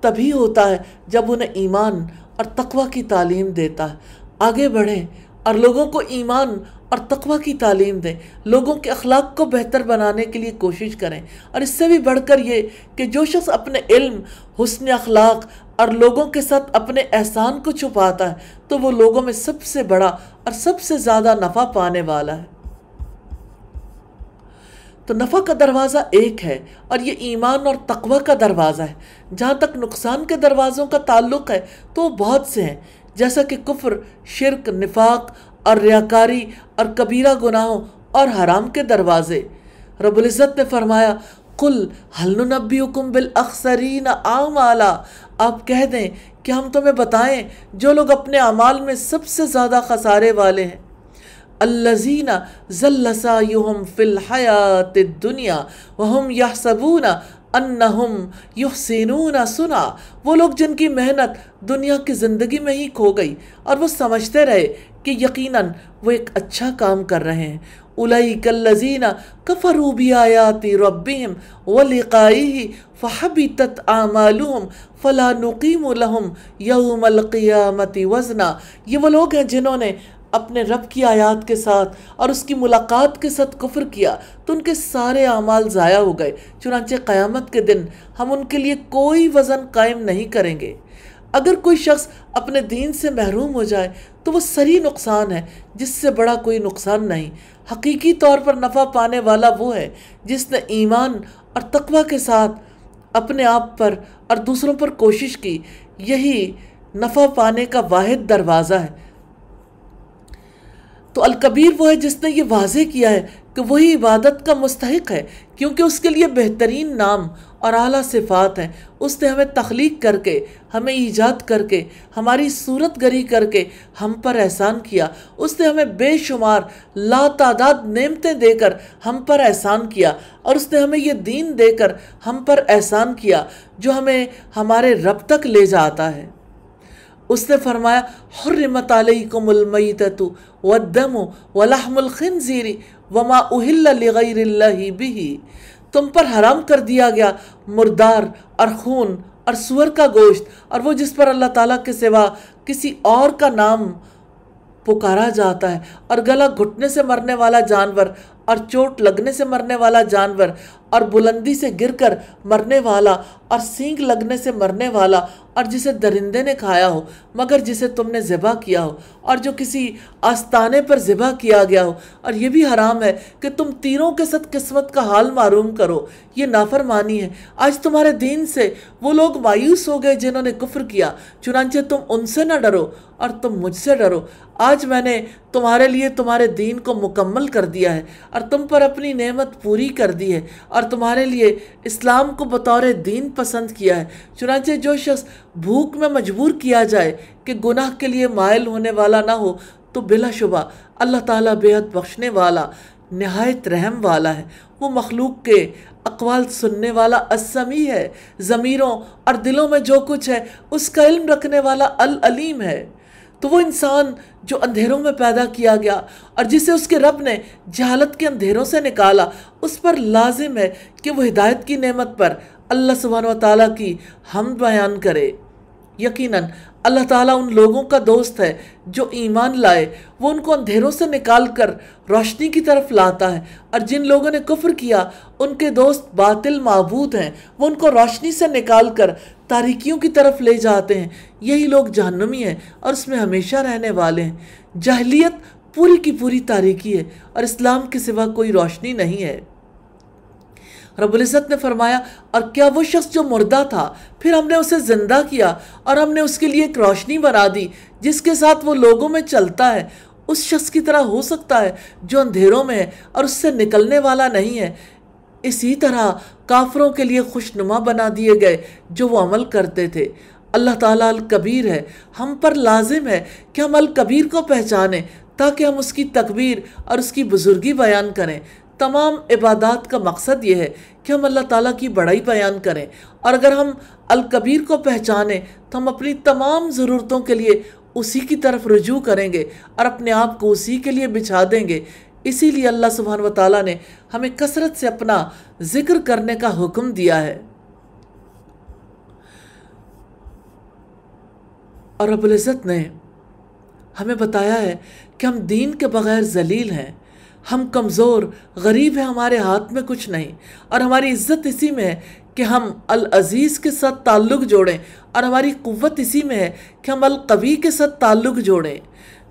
S1: تبھی ہوتا ہے جب انہیں ایمان اور تقوی کی تعلیم دیتا ہے۔ آگے بڑھیں اور لوگوں کو ایمان اور تقوی کی تعلیم دیں، لوگوں کے اخلاق کو بہتر بنانے کے لیے کوشش کریں، اور اس سے بھی بڑھ کر یہ کہ جو شخص اپنے علم، حسن اخلاق اور لوگوں کے ساتھ اپنے احسان کو چھپاتا ہے تو وہ لوگوں میں سب سے بڑا اور سب سے زیادہ نفع پانے والا ہے۔ تو نفع کا دروازہ ایک ہے، اور یہ ایمان اور تقوی کا دروازہ ہے۔ جہاں تک نقصان کے دروازوں کا تعلق ہے تو وہ بہت سے ہیں، جیسا کہ کفر، شرک، نفاق اور ریاکاری اور کبیرہ گناہوں اور حرام کے دروازے۔ رب العزت نے فرمایا، قُلْ هَلْ نُنَبِّئُكُمْ بِالْأَخْسَرِينَ أَعْمَالًا، آپ کہہ دیں کہ ہم تمہیں بتائیں جو لوگ اپنے اعمال میں سب سے زیادہ خسارے والے ہیں۔ الَّذِينَ ضَلَّ سَعْيُهُمْ فِي الْحَيَاةِ الدُّنْيَا وَهُمْ يَحْسَبُونَ أَنَّهُمْ يُحْسِنُونَ صُنْعًا، وہ لوگ جن کی محنت دنیا کی زندگی میں ہی کھو گئی اور وہ سمجھتے رہے کہ یقیناً وہ ایک اچھا کام کر رہے ہیں۔ أُولَئِكَ الَّذِينَ كَفَرُوا بِآيَاتِ رَبِّهِمْ وَلِقَائِهِ فَحَبِطَتْ أَعْمَالُهُمْ فَلَا نُقِيمُ لَهُمْ يَوْمَ الْقِيَامَةِ وَزْنًا، یہ وہ لوگ ہیں جنہوں نے اپنے رب کی آیات کے ساتھ اور اس کی ملاقات کے ساتھ کفر کیا تو ان کے سارے اعمال ضائع ہو گئے، چنانچہ قیامت کے دن ہم ان کے لیے کوئی وزن قائم نہیں کریں گے۔ اگر کوئی شخص اپنے دین سے محروم ہو جائے تو وہ سری نقصان ہے جس سے بڑا کوئی نقصان نہیں۔ حقیقی طور پر نفع پانے والا وہ ہے جس نے ایمان اور تقوی کے ساتھ اپنے آپ پر اور دوسروں پر کوشش کی۔ یہی نفع پانے کا واحد دروازہ ہے۔ تو الکبیر وہ ہے جس نے یہ واضح کیا ہے کہ وہی عبادت کا مستحق ہے، کیونکہ اس کے لیے بہترین نام اور اعلیٰ صفات ہیں۔ اس نے ہمیں تخلیق کر کے، ہمیں ایجاد کر کے، ہماری صورت گری کر کے ہم پر احسان کیا۔ اس نے ہمیں بے شمار لا تعداد نعمتیں دے کر ہم پر احسان کیا، اور اس نے ہمیں یہ دین دے کر ہم پر احسان کیا جو ہمیں ہمارے رب تک لے جاتا ہے۔ اس نے فرمایا حرمت علیکم المیتۃ والدم ولحم الخنزیر وما اہل لغیر اللہ بہ، تم پر حرام کر دیا گیا مردار اور خون اور سور کا گوشت، اور وہ جس پر اللہ تعالیٰ کے سوا کسی اور کا نام پکارا جاتا ہے، اور گلا گھٹنے سے مرنے والا جانور، اور چوٹ لگنے سے مرنے والا جانور، اور بلندی سے گر کر مرنے والا، اور سینگ لگنے سے مرنے والا، اور جسے درندے نے کھایا ہو مگر جسے تم نے ذبح کیا ہو، اور جو کسی آستانے پر ذبح کیا گیا ہو، اور یہ بھی حرام ہے کہ تم تیروں کے ساتھ قسمت کا حال معلوم کرو، یہ نافرمانی ہے۔ آج تمہارے دین سے وہ لوگ مایوس ہو گئے جنہوں نے کفر کیا، چنانچہ تم ان سے نہ ڈرو اور تم مجھ سے ڈرو۔ آج میں نے تمہارے لیے تمہارے دین کو مکمل کر دیا ہے اور تم پر اپنی نعمت پوری کر دی ہے، اور تمہارے لیے اسلام کو بطور دین پسند کیا ہے۔ چنانچہ جو شخص بھوک میں مجبور کیا جائے کہ گناہ کے لیے مائل ہونے والا نہ ہو، تو بلا شبہ اللہ تعالیٰ بے حد بخشنے والا، نہایت رحم والا ہے۔ وہ مخلوق کے اقوال سننے والا السمیع ہے، ضمیروں اور دلوں میں جو کچھ ہے اس کا علم رکھنے والا العلیم ہے۔ تو وہ انسان جو اندھیروں میں پیدا کیا گیا اور جسے اس کے رب نے جہالت کے اندھیروں سے نکالا، اس پر لازم ہے کہ وہ ہدایت کی نعمت پر اللہ سبحانہ و تعالیٰ کی حمد بیان کرے۔ یقیناً اللہ تعالیٰ ان لوگوں کا دوست ہے جو ایمان لائے، وہ ان کو اندھیروں سے نکال کر روشنی کی طرف لاتا ہے، اور جن لوگوں نے کفر کیا ان کے دوست باطل معبود ہیں، وہ ان کو روشنی سے نکال کر تاریکیوں کی طرف لے جاتے ہیں۔ یہی لوگ جہنمی ہیں اور اس میں ہمیشہ رہنے والے ہیں۔ جاہلیت پوری کی پوری تاریکی ہے اور اسلام کے سوا کوئی روشنی نہیں ہے۔ رب العزت نے فرمایا اور کیا وہ شخص جو مردہ تھا پھر ہم نے اسے زندہ کیا اور ہم نے اس کے لیے ایک روشنی بنا دی جس کے ساتھ وہ لوگوں میں چلتا ہے، اس شخص کی طرح ہو سکتا ہے جو اندھیروں میں ہے اور اس سے نکلنے والا نہیں ہے۔ اسی طرح کافروں کے لیے خوشنما بنا دیے گئے جو وہ عمل کرتے تھے۔ اللہ تعالیٰ الکبیر ہے، ہم پر لازم ہے کہ ہم الکبیر کو پہچانیں تاکہ ہم اس کی تکبیر اور اس کی بزرگی بیان کریں۔ تمام عبادات کا مقصد یہ ہے کہ ہم اللہ تعالیٰ کی بڑائی بیان کریں، اور اگر ہم الکبیر کو پہچانیں تو ہم اپنی تمام ضرورتوں کے لیے اسی کی طرف رجوع کریں گے اور اپنے آپ کو اسی کے لیے بچھا دیں گے۔ اسی لیے اللہ سبحانہ و تعالیٰ نے ہمیں کثرت سے اپنا ذکر کرنے کا حکم دیا ہے۔ اور رب العزت نے ہمیں بتایا ہے کہ ہم دین کے بغیر ذلیل ہیں، ہم کمزور غریب ہیں، ہمارے ہاتھ میں کچھ نہیں، اور ہماری عزت اسی میں ہے کہ ہم العزیز کے ساتھ تعلق جوڑیں، اور ہماری قوت اسی میں ہے کہ ہم القوی کے ساتھ تعلق جوڑیں۔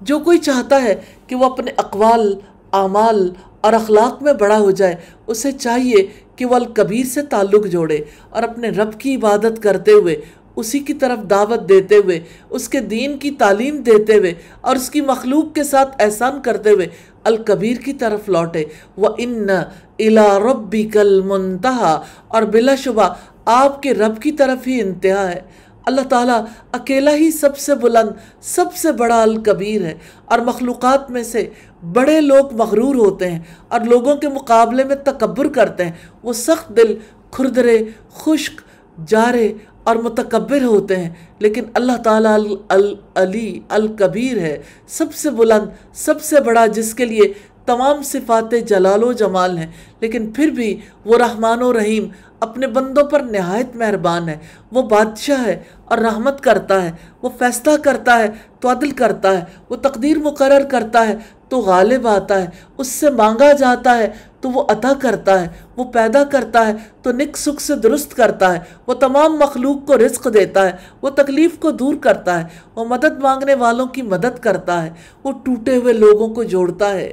S1: جو کوئی چاہتا ہے کہ وہ اپنے اقوال، اعمال اور اخلاق میں بڑا ہو جائے، اسے چاہیے کہ وہ الکبیر سے تعلق جوڑے اور اپنے رب کی عبادت کرتے ہوئے، اسی کی طرف دعوت دیتے ہوئے، اس کے دین کی تعلیم دیتے ہوئے اور اس کی مخلوق کے ساتھ احسان کرتے ہوئے الکبیر کی طرف لوٹے۔ وَإِنَّ إِلَىٰ رَبِّكَ الْمُنْتَهَىٰ، اور بلا شبہ آپ کے رب کی طرف ہی انتہا ہے۔ اللہ تعالیٰ اکیلا ہی سب سے بلند، سب سے بڑا الکبیر ہے، اور مخلوقات میں سے بڑے لوگ مغرور ہوتے ہیں اور لوگوں کے مقابلے میں تکبر کرتے ہیں۔ وہ سخت دل، کھردرے، خشک، جارے اور متکبر ہوتے ہیں، لیکن اللہ تعالیٰ العلی الکبیر ہے، سب سے بلند، سب سے بڑا، جس کے لیے تمام صفات جلال و جمال ہیں، لیکن پھر بھی وہ رحمان و رحیم، اپنے بندوں پر نہایت مہربان ہے۔ وہ بادشاہ ہے اور رحمت کرتا ہے، وہ فیصلہ کرتا ہے تو عدل کرتا ہے، وہ تقدیر مقرر کرتا ہے تو غالب آتا ہے، اس سے مانگا جاتا ہے تو وہ عطا کرتا ہے، وہ پیدا کرتا ہے تو نک سکھ سے درست کرتا ہے، وہ تمام مخلوق کو رزق دیتا ہے، وہ تکلیف کو دور کرتا ہے، وہ مدد مانگنے والوں کی مدد کرتا ہے، وہ ٹوٹے ہوئے لوگوں کو جوڑتا ہے،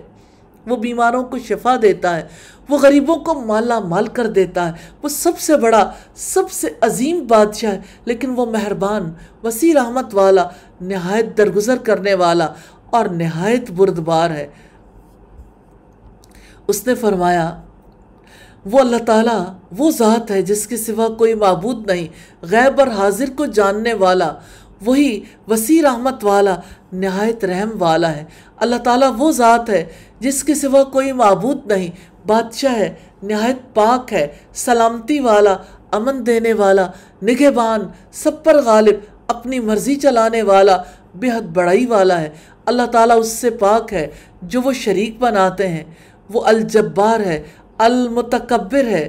S1: وہ بیماروں کو شفا دیتا ہے، وہ غریبوں کو مالا مال کر دیتا ہے۔ وہ سب سے بڑا، سب سے عظیم بادشاہ ہے، لیکن وہ مہربان، وسیع رحمت والا، نہایت درگزر کرنے والا اور نہایت بردبار ہے۔ اس نے فرمایا وہ اللہ تعالیٰ وہ ذات ہے جس کے سوا کوئی معبود نہیں، غیب اور حاضر کو جاننے والا، وہی وسیع رحمت والا، نہایت رحم والا ہے۔ اللہ تعالیٰ وہ ذات ہے جس کے سوا کوئی معبود نہیں، بادشاہ ہے، نہایت پاک ہے، سلامتی والا، امن دینے والا، نگہبان، سب پر غالب، اپنی مرضی چلانے والا، بے حد بڑائی والا ہے۔ اللہ تعالیٰ اس سے پاک ہے جو وہ شریک بناتے ہیں، وہ الجبار ہے، المتکبر ہے۔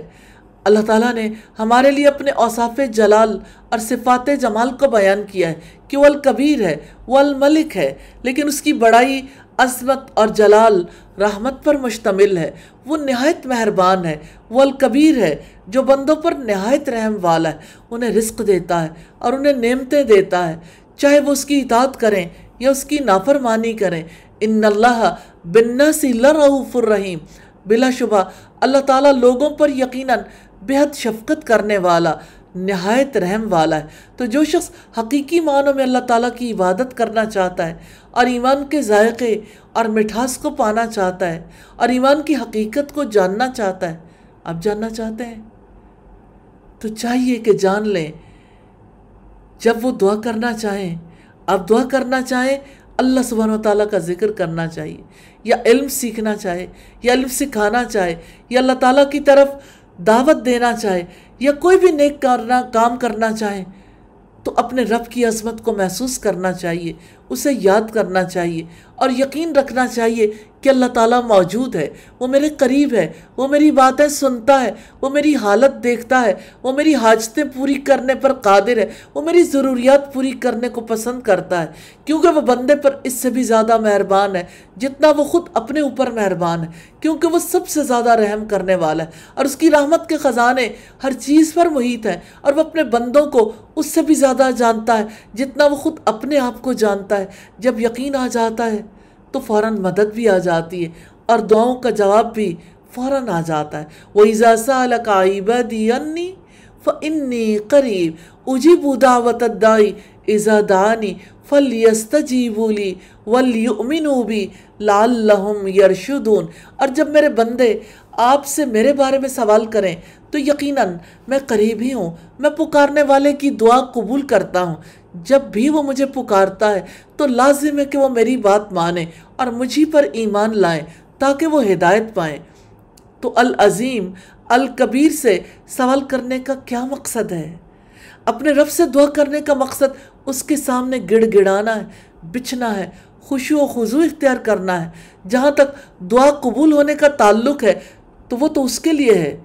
S1: اللہ تعالیٰ نے ہمارے لیے اپنے اوصاف جلال اور صفات جمال کو بیان کیا ہے کہ وہ الکبیر ہے، وہ الملک ہے، لیکن اس کی بڑائی، عظمت اور جلال رحمت پر مشتمل ہے۔ وہ نہایت مہربان ہے، وہ الکبیر ہے جو بندوں پر نہایت رحم والا ہے، انہیں رزق دیتا ہے اور انہیں نعمتیں دیتا ہے، چاہے وہ اس کی اطاعت کریں یا اس کی نافرمانی کریں۔ ان اللہ بالناس لرؤوف الرحیم، بلا شبہ اللہ تعالیٰ لوگوں پر یقیناً بے حد شفقت کرنے والا، نہایت رحم والا ہے۔ تو جو شخص حقیقی معنوں میں اللہ تعالیٰ کی عبادت کرنا چاہتا ہے اور ایمان کے ذائقے اور مٹھاس کو پانا چاہتا ہے اور ایمان کی حقیقت کو جاننا چاہتا ہے، آپ جاننا چاہتے ہیں تو چاہیے کہ جان لیں، جب وہ دعا کرنا چاہیں، آپ دعا کرنا چاہیں، اللہ سبحانہ و تعالیٰ کا ذکر کرنا چاہیے، یا علم سیکھنا چاہے، یا علم سکھانا چاہے، یا اللہ تعالیٰ کی طرف دعوت دینا چاہے، یا کوئی بھی نیک کام کرنا چاہے، تو اپنے رب کی عظمت کو محسوس کرنا چاہیے، اسے یاد کرنا چاہیے اور یقین رکھنا چاہیے کہ اللہ تعالیٰ موجود ہے، وہ میرے قریب ہے، وہ میری باتیں سنتا ہے، وہ میری حالت دیکھتا ہے، وہ میری حاجتیں پوری کرنے پر قادر ہے، وہ میری ضروریات پوری کرنے کو پسند کرتا ہے، کیونکہ وہ بندے پر اس سے بھی زیادہ مہربان ہے جتنا وہ خود اپنے اوپر مہربان ہے، کیونکہ وہ سب سے زیادہ رحم کرنے والا ہے اور اس کی رحمت کے خزانے ہر چیز پر محیط ہیں، اور وہ اپنے بندوں کو اس سے بھی زیادہ جانتا ہے جتنا وہ خود اپنے آپ کو جانتا ہے۔ جب یقین آ جاتا ہے تو فوراً مدد بھی آ جاتی ہے اور دعاؤں کا جواب بھی فوراً آ جاتا ہے۔ وَإِذَا سَأَلَكَ عِبَادِي عَنِّي فَإِنِّي قَرِيبٌ أُجِيبُ دَعْوَةَ الدَّاعِ إِذَا دَعَانِ فَلْيَسْتَجِيبُوا لِي وَلْيُؤْمِنُوا بِي لَعَلَّهُمْ يَرْشُدُونَ۔ اور جب میرے بندے آپ سے میرے بارے میں سوال کریں تو یقیناً میں قریب ہی ہوں، میں پکارنے والے کی دعا قبول کرتا ہوں۔ جب بھی وہ مجھے پکارتا ہے تو لازم ہے کہ وہ میری بات مانیں اور مجھے پر ایمان لائیں تاکہ وہ ہدایت پائیں۔ تو العظیم الکبیر سے سوال کرنے کا کیا مقصد ہے؟ اپنے رب سے دعا کرنے کا مقصد اس کے سامنے گڑ گڑانا ہے، بچنا ہے، خشوع و خضوع اختیار کرنا ہے۔ جہاں تک دعا قبول ہونے کا تعلق ہے تو وہ تو اس کے لیے ہے،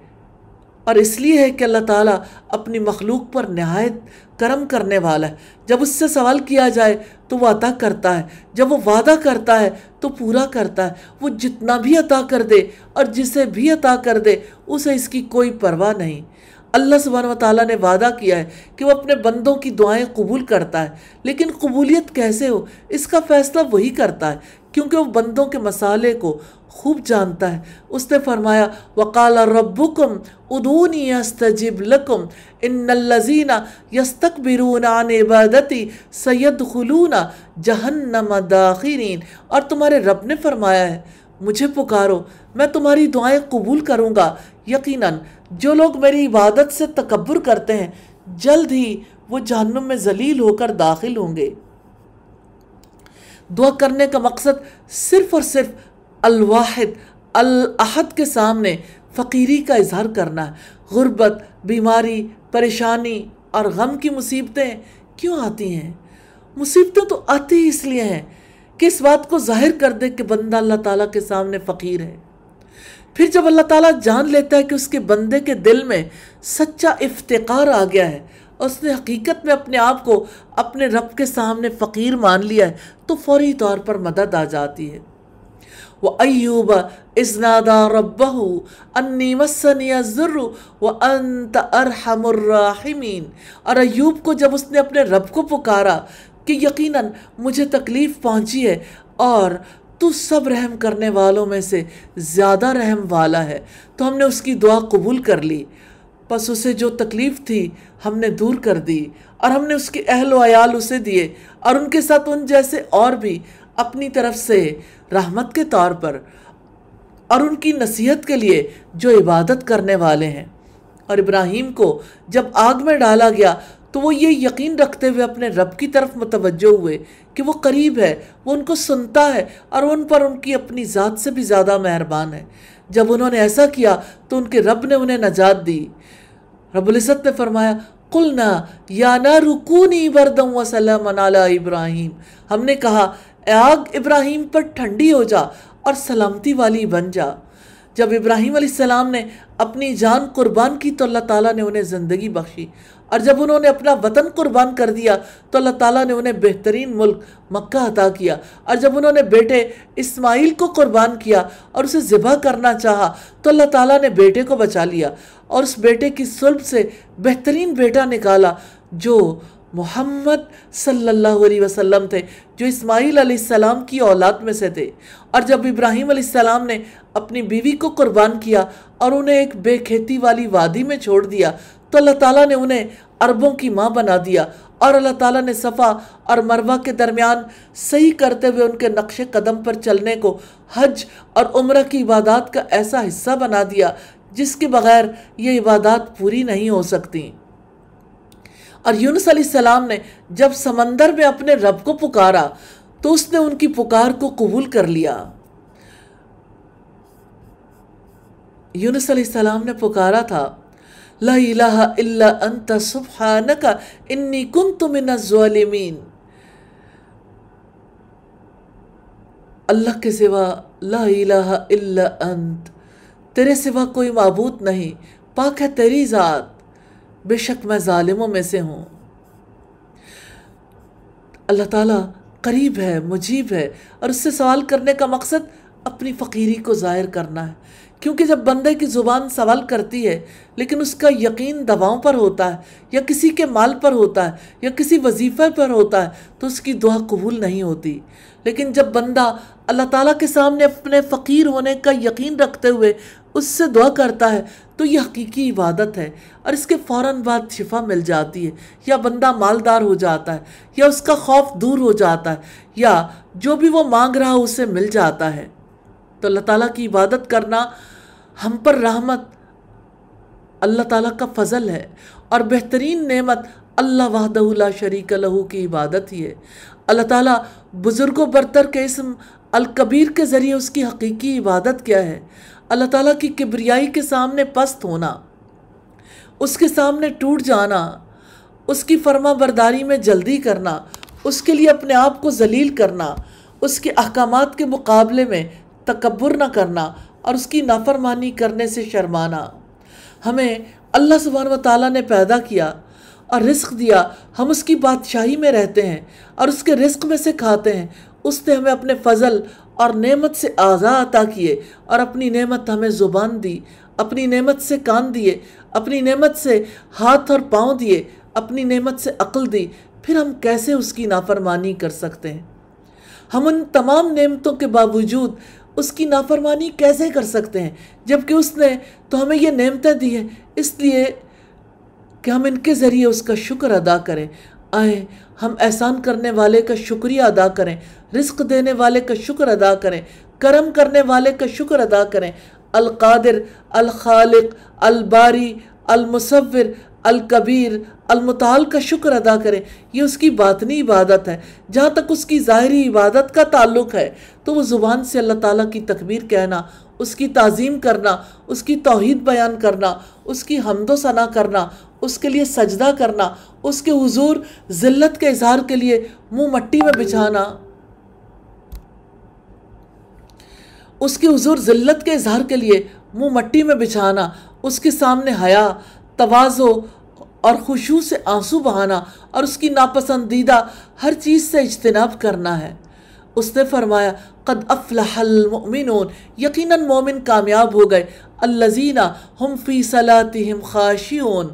S1: اور اس لیے ہے کہ اللہ تعالیٰ اپنی مخلوق پر نہایت کرم کرنے والا ہے۔ جب اس سے سوال کیا جائے تو وہ عطا کرتا ہے، جب وہ وعدہ کرتا ہے تو پورا کرتا ہے۔ وہ جتنا بھی عطا کر دے اور جسے بھی عطا کر دے اسے اس کی کوئی پرواہ نہیں۔ اللہ سبحانہ و تعالیٰ نے وعدہ کیا ہے کہ وہ اپنے بندوں کی دعائیں قبول کرتا ہے، لیکن قبولیت کیسے ہو اس کا فیصلہ وہی کرتا ہے، کیونکہ وہ بندوں کے مسالے کو خوب جانتا ہے۔ اس نے فرمایا وَقَالَ رَبُّكُمْ اُدْعُونِي أَسْتَجِبْ لَكُمْ إِنَّ الَّذِينَ يَسْتَكْبِرُونَ عَنْ عِبَادَتِي سَيَدْخُلُونَ جَهَنَّمَ دَاخِرِينَ۔ اور تمہارے رب نے فرمایا ہے مجھے پکارو، میں تمہاری دعائیں قبول کروں گا۔ یقیناً جو لوگ میری عبادت سے تکبر کرتے ہیں جلد ہی وہ جہنم میں ذلیل ہو کر داخل ہوں گے۔ دعا کرنے کا مقصد صرف اور صرف الواحد الاحد کے سامنے فقیری کا اظہار کرنا ہے۔ غربت، بیماری، پریشانی اور غم کی مصیبتیں کیوں آتی ہیں؟ مصیبتیں تو آتی ہی اس لیے ہیں کہ اس بات کو ظاہر کر دے کہ بندہ اللہ تعالیٰ کے سامنے فقیر ہے۔ پھر جب اللہ تعالیٰ جان لیتا ہے کہ اس کے بندے کے دل میں سچا افتقار آ گیا ہے اور اس نے حقیقت میں اپنے آپ کو اپنے رب کے سامنے فقیر مان لیا ہے تو فوری طور پر مدد آ جاتی ہے۔ وَأَيُّوبَ إِذْ نَادَى رَبَّهُ أَنِّي مَسَّنِيَ الضُّرُّ وَأَنْتَ أَرْحَمُ الرَّاحِمِينَ۔ اور ایوب کو جب اس نے اپنے رب کو پکارا کہ یقیناً مجھے تکلیف پہنچی ہے اور تو سب رحم کرنے والوں میں سے زیادہ رحم والا ہے، تو ہم نے اس کی دعا قبول کر لی، پس اسے جو تکلیف تھی ہم نے دور کر دی، اور ہم نے اس کے اہل و عیال اسے دیے اور ان کے ساتھ ان جیسے اور بھی اپنی طرف سے رحمت کے طور پر اور ان کی نصیحت کے لیے جو عبادت کرنے والے ہیں۔ اور ابراہیم کو جب آگ میں ڈالا گیا تو وہ یہ یقین رکھتے ہوئے اپنے رب کی طرف متوجہ ہوئے کہ وہ قریب ہے، وہ ان کو سنتا ہے اور ان پر ان کی اپنی ذات سے بھی زیادہ مہربان ہے۔ جب انہوں نے ایسا کیا تو ان کے رب نے انہیں نجات دی۔ رب العزت نے فرمایا قُلْنَا يَا نَارُ كُونِي بَرْدًا وَسَلَامًا عَلَىٰ إِبْرَاهِيمَ، ہم نے کہا اے آگ ابراہیم پر ٹھنڈی ہو جا اور سلامتی والی بن جا۔ جب ابراہیم علیہ السلام نے اپنی جان قربان کی تو اللہ تعالیٰ نے انہیں زندگی بخشی، اور جب انہوں نے اپنا وطن قربان کر دیا تو اللہ تعالیٰ نے انہیں بہترین ملک مکہ عطا کیا، اور جب انہوں نے بیٹے اسماعیل کو قربان کیا اور اسے ذبح کرنا چاہا تو اللہ تعالیٰ نے بیٹے کو بچا لیا اور اس بیٹے کی صلب سے بہترین بیٹا نکالا جو محمد صلی اللہ علیہ وسلم تھے، جو اسماعیل علیہ السلام کی اولاد میں سے تھے۔ اور جب ابراہیم علیہ السلام نے اپنی بیوی کو قربان کیا اور انہیں ایک بے کھیتی والی وادی میں چھوڑ دیا تو اللہ تعالیٰ نے انہیں عربوں کی ماں بنا دیا، اور اللہ تعالیٰ نے صفا اور مروہ کے درمیان صحیح کرتے ہوئے ان کے نقش قدم پر چلنے کو حج اور عمرہ کی عبادات کا ایسا حصہ بنا دیا جس کے بغیر یہ عبادات پوری نہیں ہو سکتی۔ اور یونس علیہ السلام نے جب سمندر میں اپنے رب کو پکارا تو اس نے ان کی پکار کو قبول کر لیا۔ یونس علیہ السلام نے پکارا تھا لا الہ الا انت سبحانک انی کنت من الظالمین، اللہ کے سوا لا الہ الا انت، تیرے سوا کوئی معبود نہیں، پاک ہے تیری ذات، بے شک میں ظالموں میں سے ہوں۔ اللہ تعالیٰ قریب ہے، مجیب ہے، اور اس سے سوال کرنے کا مقصد اپنی فقیری کو ظاہر کرنا ہے، کیونکہ جب بندے کی زبان سوال کرتی ہے لیکن اس کا یقین دواؤں پر ہوتا ہے یا کسی کے مال پر ہوتا ہے یا کسی وظیفے پر ہوتا ہے تو اس کی دعا قبول نہیں ہوتی۔ لیکن جب بندہ اللہ تعالیٰ کے سامنے اپنے فقیر ہونے کا یقین رکھتے ہوئے اس سے دعا کرتا ہے تو یہ حقیقی عبادت ہے، اور اس کے فوراً بعد شفا مل جاتی ہے، یا بندہ مالدار ہو جاتا ہے، یا اس کا خوف دور ہو جاتا ہے، یا جو بھی وہ مانگ رہا اسے مل جاتا ہے۔ تو اللہ تعالیٰ کی عبادت کرنا ہم پر رحمت اللہ تعالیٰ کا فضل ہے، اور بہترین نعمت اللہ وحدہ لا شریک لہ کی عبادت ہی ہے۔ اللہ تعالیٰ بزرگ و برتر کے اسم الکبیر کے ذریعے اس کی حقیقی عبادت کیا ہے؟ اللہ تعالیٰ کی کبریائی کے سامنے پست ہونا، اس کے سامنے ٹوٹ جانا، اس کی فرما برداری میں جلدی کرنا، اس کے لیے اپنے آپ کو ذلیل کرنا، اس کے احکامات کے مقابلے میں تکبر نہ کرنا اور اس کی نافرمانی کرنے سے شرمانا۔ ہمیں اللہ سبحانہ و تعالیٰ نے پیدا کیا اور رزق دیا، ہم اس کی بادشاہی میں رہتے ہیں اور اس کے رزق میں سے کھاتے ہیں۔ اس نے ہمیں اپنے فضل اور نعمت سے اعضاء عطا کیے، اور اپنی نعمت ہمیں زبان دی، اپنی نعمت سے کان دیے، اپنی نعمت سے ہاتھ اور پاؤں دیے، اپنی نعمت سے عقل دی، پھر ہم کیسے اس کی نافرمانی کر سکتے ہیں؟ ہم ان تمام نعمتوں کے باوجود اس کی نافرمانی کیسے کر سکتے ہیں جبکہ اس نے تو ہمیں یہ نعمتیں دی ہیں اس لیے کہ ہم ان کے ذریعے اس کا شکر ادا کریں۔ آئیں ہم احسان کرنے والے کا شکریہ ادا کریں، رزق دینے والے کا شکر ادا کریں، کرم کرنے والے کا شکر ادا کریں، القادر، الخالق، الباری، المصور، الکبیر، المتعال کا شکر ادا کریں۔ یہ اس کی باطنی عبادت ہے۔ جہاں تک اس کی ظاہری عبادت کا تعلق ہے تو وہ زبان سے اللہ تعالیٰ کی تکبیر کہنا، اس کی تعظیم کرنا، اس کی توحید بیان کرنا، اس کی حمد و ثنا کرنا، اس کے لیے سجدہ کرنا، اس کے حضور ذلت کے اظہار کے لیے منہ مٹی میں بچھانا، اس کے حضور ذلت کے اظہار کے لیے منہ مٹی میں بچھانا، اس کے سامنے حیا، تواضع اور خشوع سے آنسو بہانا، اور اس کی ناپسندیدہ ہر چیز سے اجتناب کرنا ہے۔ اس نے فرمایا قد افلح المؤمنون، یقیناً مومن کامیاب ہو گئے، الذین هم فی صلاتہم خاشعون،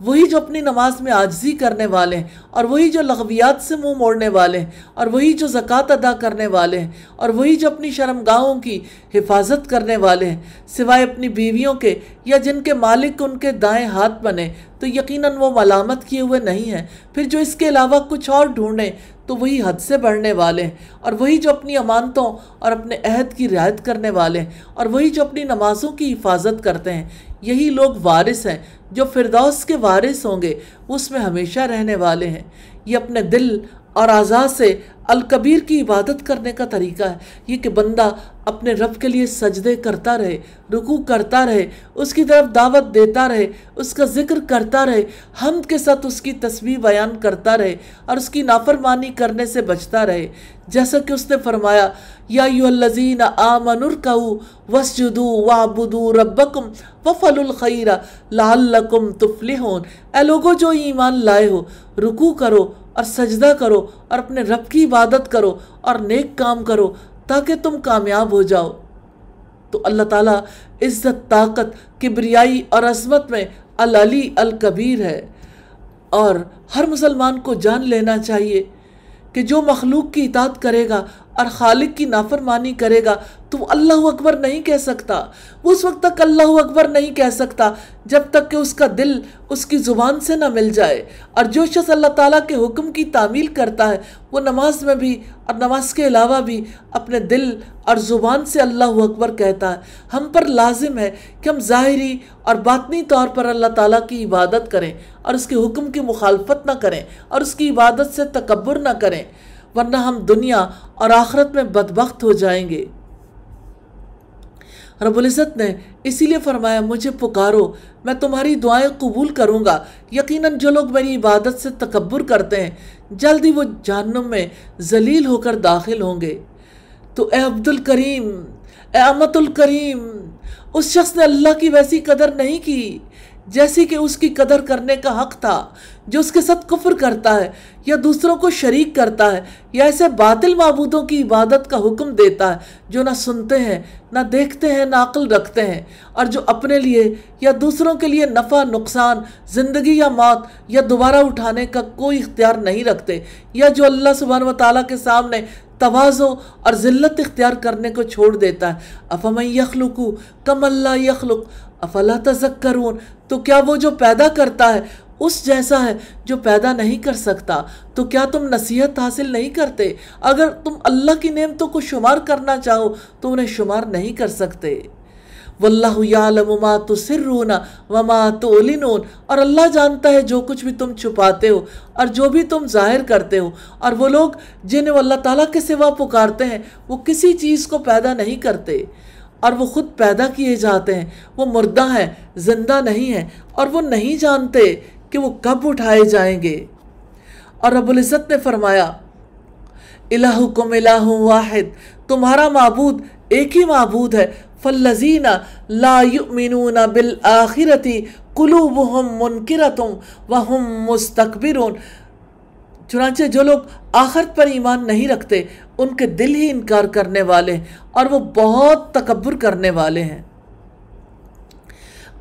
S1: وہی جو اپنی نماز میں عاجزی کرنے والے ہیں، اور وہی جو لغویات سے منہ موڑنے والے ہیں، اور وہی جو زکوٰۃ ادا کرنے والے ہیں، اور وہی جو اپنی شرمگاہوں کی حفاظت کرنے والے ہیں، سوائے اپنی بیویوں کے یا جن کے مالک ان کے دائیں ہاتھ بنے تو یقیناً وہ ملامت کیے ہوئے نہیں ہیں۔ پھر جو اس کے علاوہ کچھ اور ڈھونڈیں تو وہی حد سے بڑھنے والے ہیں، اور وہی جو اپنی امانتوں اور اپنے عہد کی رعایت کرنے والے ہیں، اور وہی جو اپنی نمازوں کی حفاظت کرتے ہیں۔ یہی لوگ وارث ہیں جو فردوس کے وارث ہوں گے، وہ اس میں ہمیشہ رہنے والے ہیں۔ یہ اپنے دل اور اعضاء سے الکبیر کی عبادت کرنے کا طریقہ ہے، یہ کہ بندہ اپنے رب کے لیے سجدے کرتا رہے، رکوع کرتا رہے، اس کی طرف دعوت دیتا رہے، اس کا ذکر کرتا رہے، حمد کے ساتھ اس کی تسبیح بیان کرتا رہے، اور اس کی نافرمانی کرنے سے بچتا رہے۔ جیسا کہ اس نے فرمایا، یا ایھا الذین آمنوا ارکعوا واسجدوا واعبدوا ربکم وافعلوا الخیر لعلکم تفلحون۔ اے لوگو جو ایمان لائے ہو، رکوع کرو اور سجدہ کرو اور اپنے رب کی عبادت کرو اور نیک کام کرو تاکہ تم کامیاب ہو جاؤ۔ تو اللہ تعالیٰ عزت، طاقت، کبریائی اور عظمت میں العلی الکبیر ہے، اور ہر مسلمان کو جان لینا چاہیے کہ جو مخلوق کی اطاعت کرے گا اور خالق کی نافرمانی کرے گا تو وہ اللہ اکبر نہیں کہہ سکتا۔ وہ اس وقت تک اللہ اکبر نہیں کہہ سکتا جب تک کہ اس کا دل اس کی زبان سے نہ مل جائے۔ اور جو شخص اللہ تعالیٰ کے حکم کی تعمیل کرتا ہے وہ نماز میں بھی اور نماز کے علاوہ بھی اپنے دل اور زبان سے اللہ اکبر کہتا ہے۔ ہم پر لازم ہے کہ ہم ظاہری اور باطنی طور پر اللہ تعالیٰ کی عبادت کریں اور اس کے حکم کی مخالفت نہ کریں اور اس کی عبادت سے تکبر نہ کریں، ورنہ ہم دنیا اور آخرت میں بدبخت ہو جائیں گے۔ رب العزت نے اسی لیے فرمایا، مجھے پکارو میں تمہاری دعائیں قبول کروں گا۔ یقیناً جو لوگ میری عبادت سے تکبر کرتے ہیں جلدی وہ جہنم میں ذلیل ہو کر داخل ہوں گے۔ تو اے عبد الکریم، اے امت الکریم، اس شخص نے اللہ کی ویسی قدر نہیں کی جیسی کہ اس کی قدر کرنے کا حق تھا، جو اس کے ساتھ کفر کرتا ہے یا دوسروں کو شریک کرتا ہے یا ایسے باطل معبودوں کی عبادت کا حکم دیتا ہے جو نہ سنتے ہیں، نہ دیکھتے ہیں، نہ عقل رکھتے ہیں، اور جو اپنے لیے یا دوسروں کے لیے نفع، نقصان، زندگی یا موت یا دوبارہ اٹھانے کا کوئی اختیار نہیں رکھتے، یا جو اللہ سبحانہ و تعالیٰ کے سامنے تواضع اور ذلت اختیار کرنے کو چھوڑ دیتا ہے۔ افمن یخلق کمن لا یخلق افلا تذکرون، تو کیا وہ جو پیدا کرتا ہے اس جیسا ہے جو پیدا نہیں کر سکتا؟ تو کیا تم نصیحت حاصل نہیں کرتے؟ اگر تم اللہ کی نعمتوں کو شمار کرنا چاہو تو انہیں شمار نہیں کر سکتے۔ واللہ یعلم ما تسرون وما تعلنون، اور اللہ جانتا ہے جو کچھ بھی تم چھپاتے ہو اور جو بھی تم ظاہر کرتے ہو۔ اور وہ لوگ جنہیں وہ اللہ تعالیٰ کے سوا پکارتے ہیں وہ کسی چیز کو پیدا نہیں کرتے، اور وہ خود پیدا کیے جاتے ہیں، وہ مردہ ہیں، زندہ نہیں ہیں، اور وہ نہیں جانتے کہ وہ کب اٹھائے جائیں گے۔ اور رب العزت نے فرمایا، الہکم الہ واحد، تمہارا معبود ایک ہی معبود ہے۔ فالذین لا یؤمنون بالآخرۃ قلوبہم منکرۃ وہم مستکبرون، چنانچہ جو لوگ آخرت پر ایمان نہیں رکھتے ان کے دل ہی انکار کرنے والے ہیں اور وہ بہت تکبر کرنے والے ہیں۔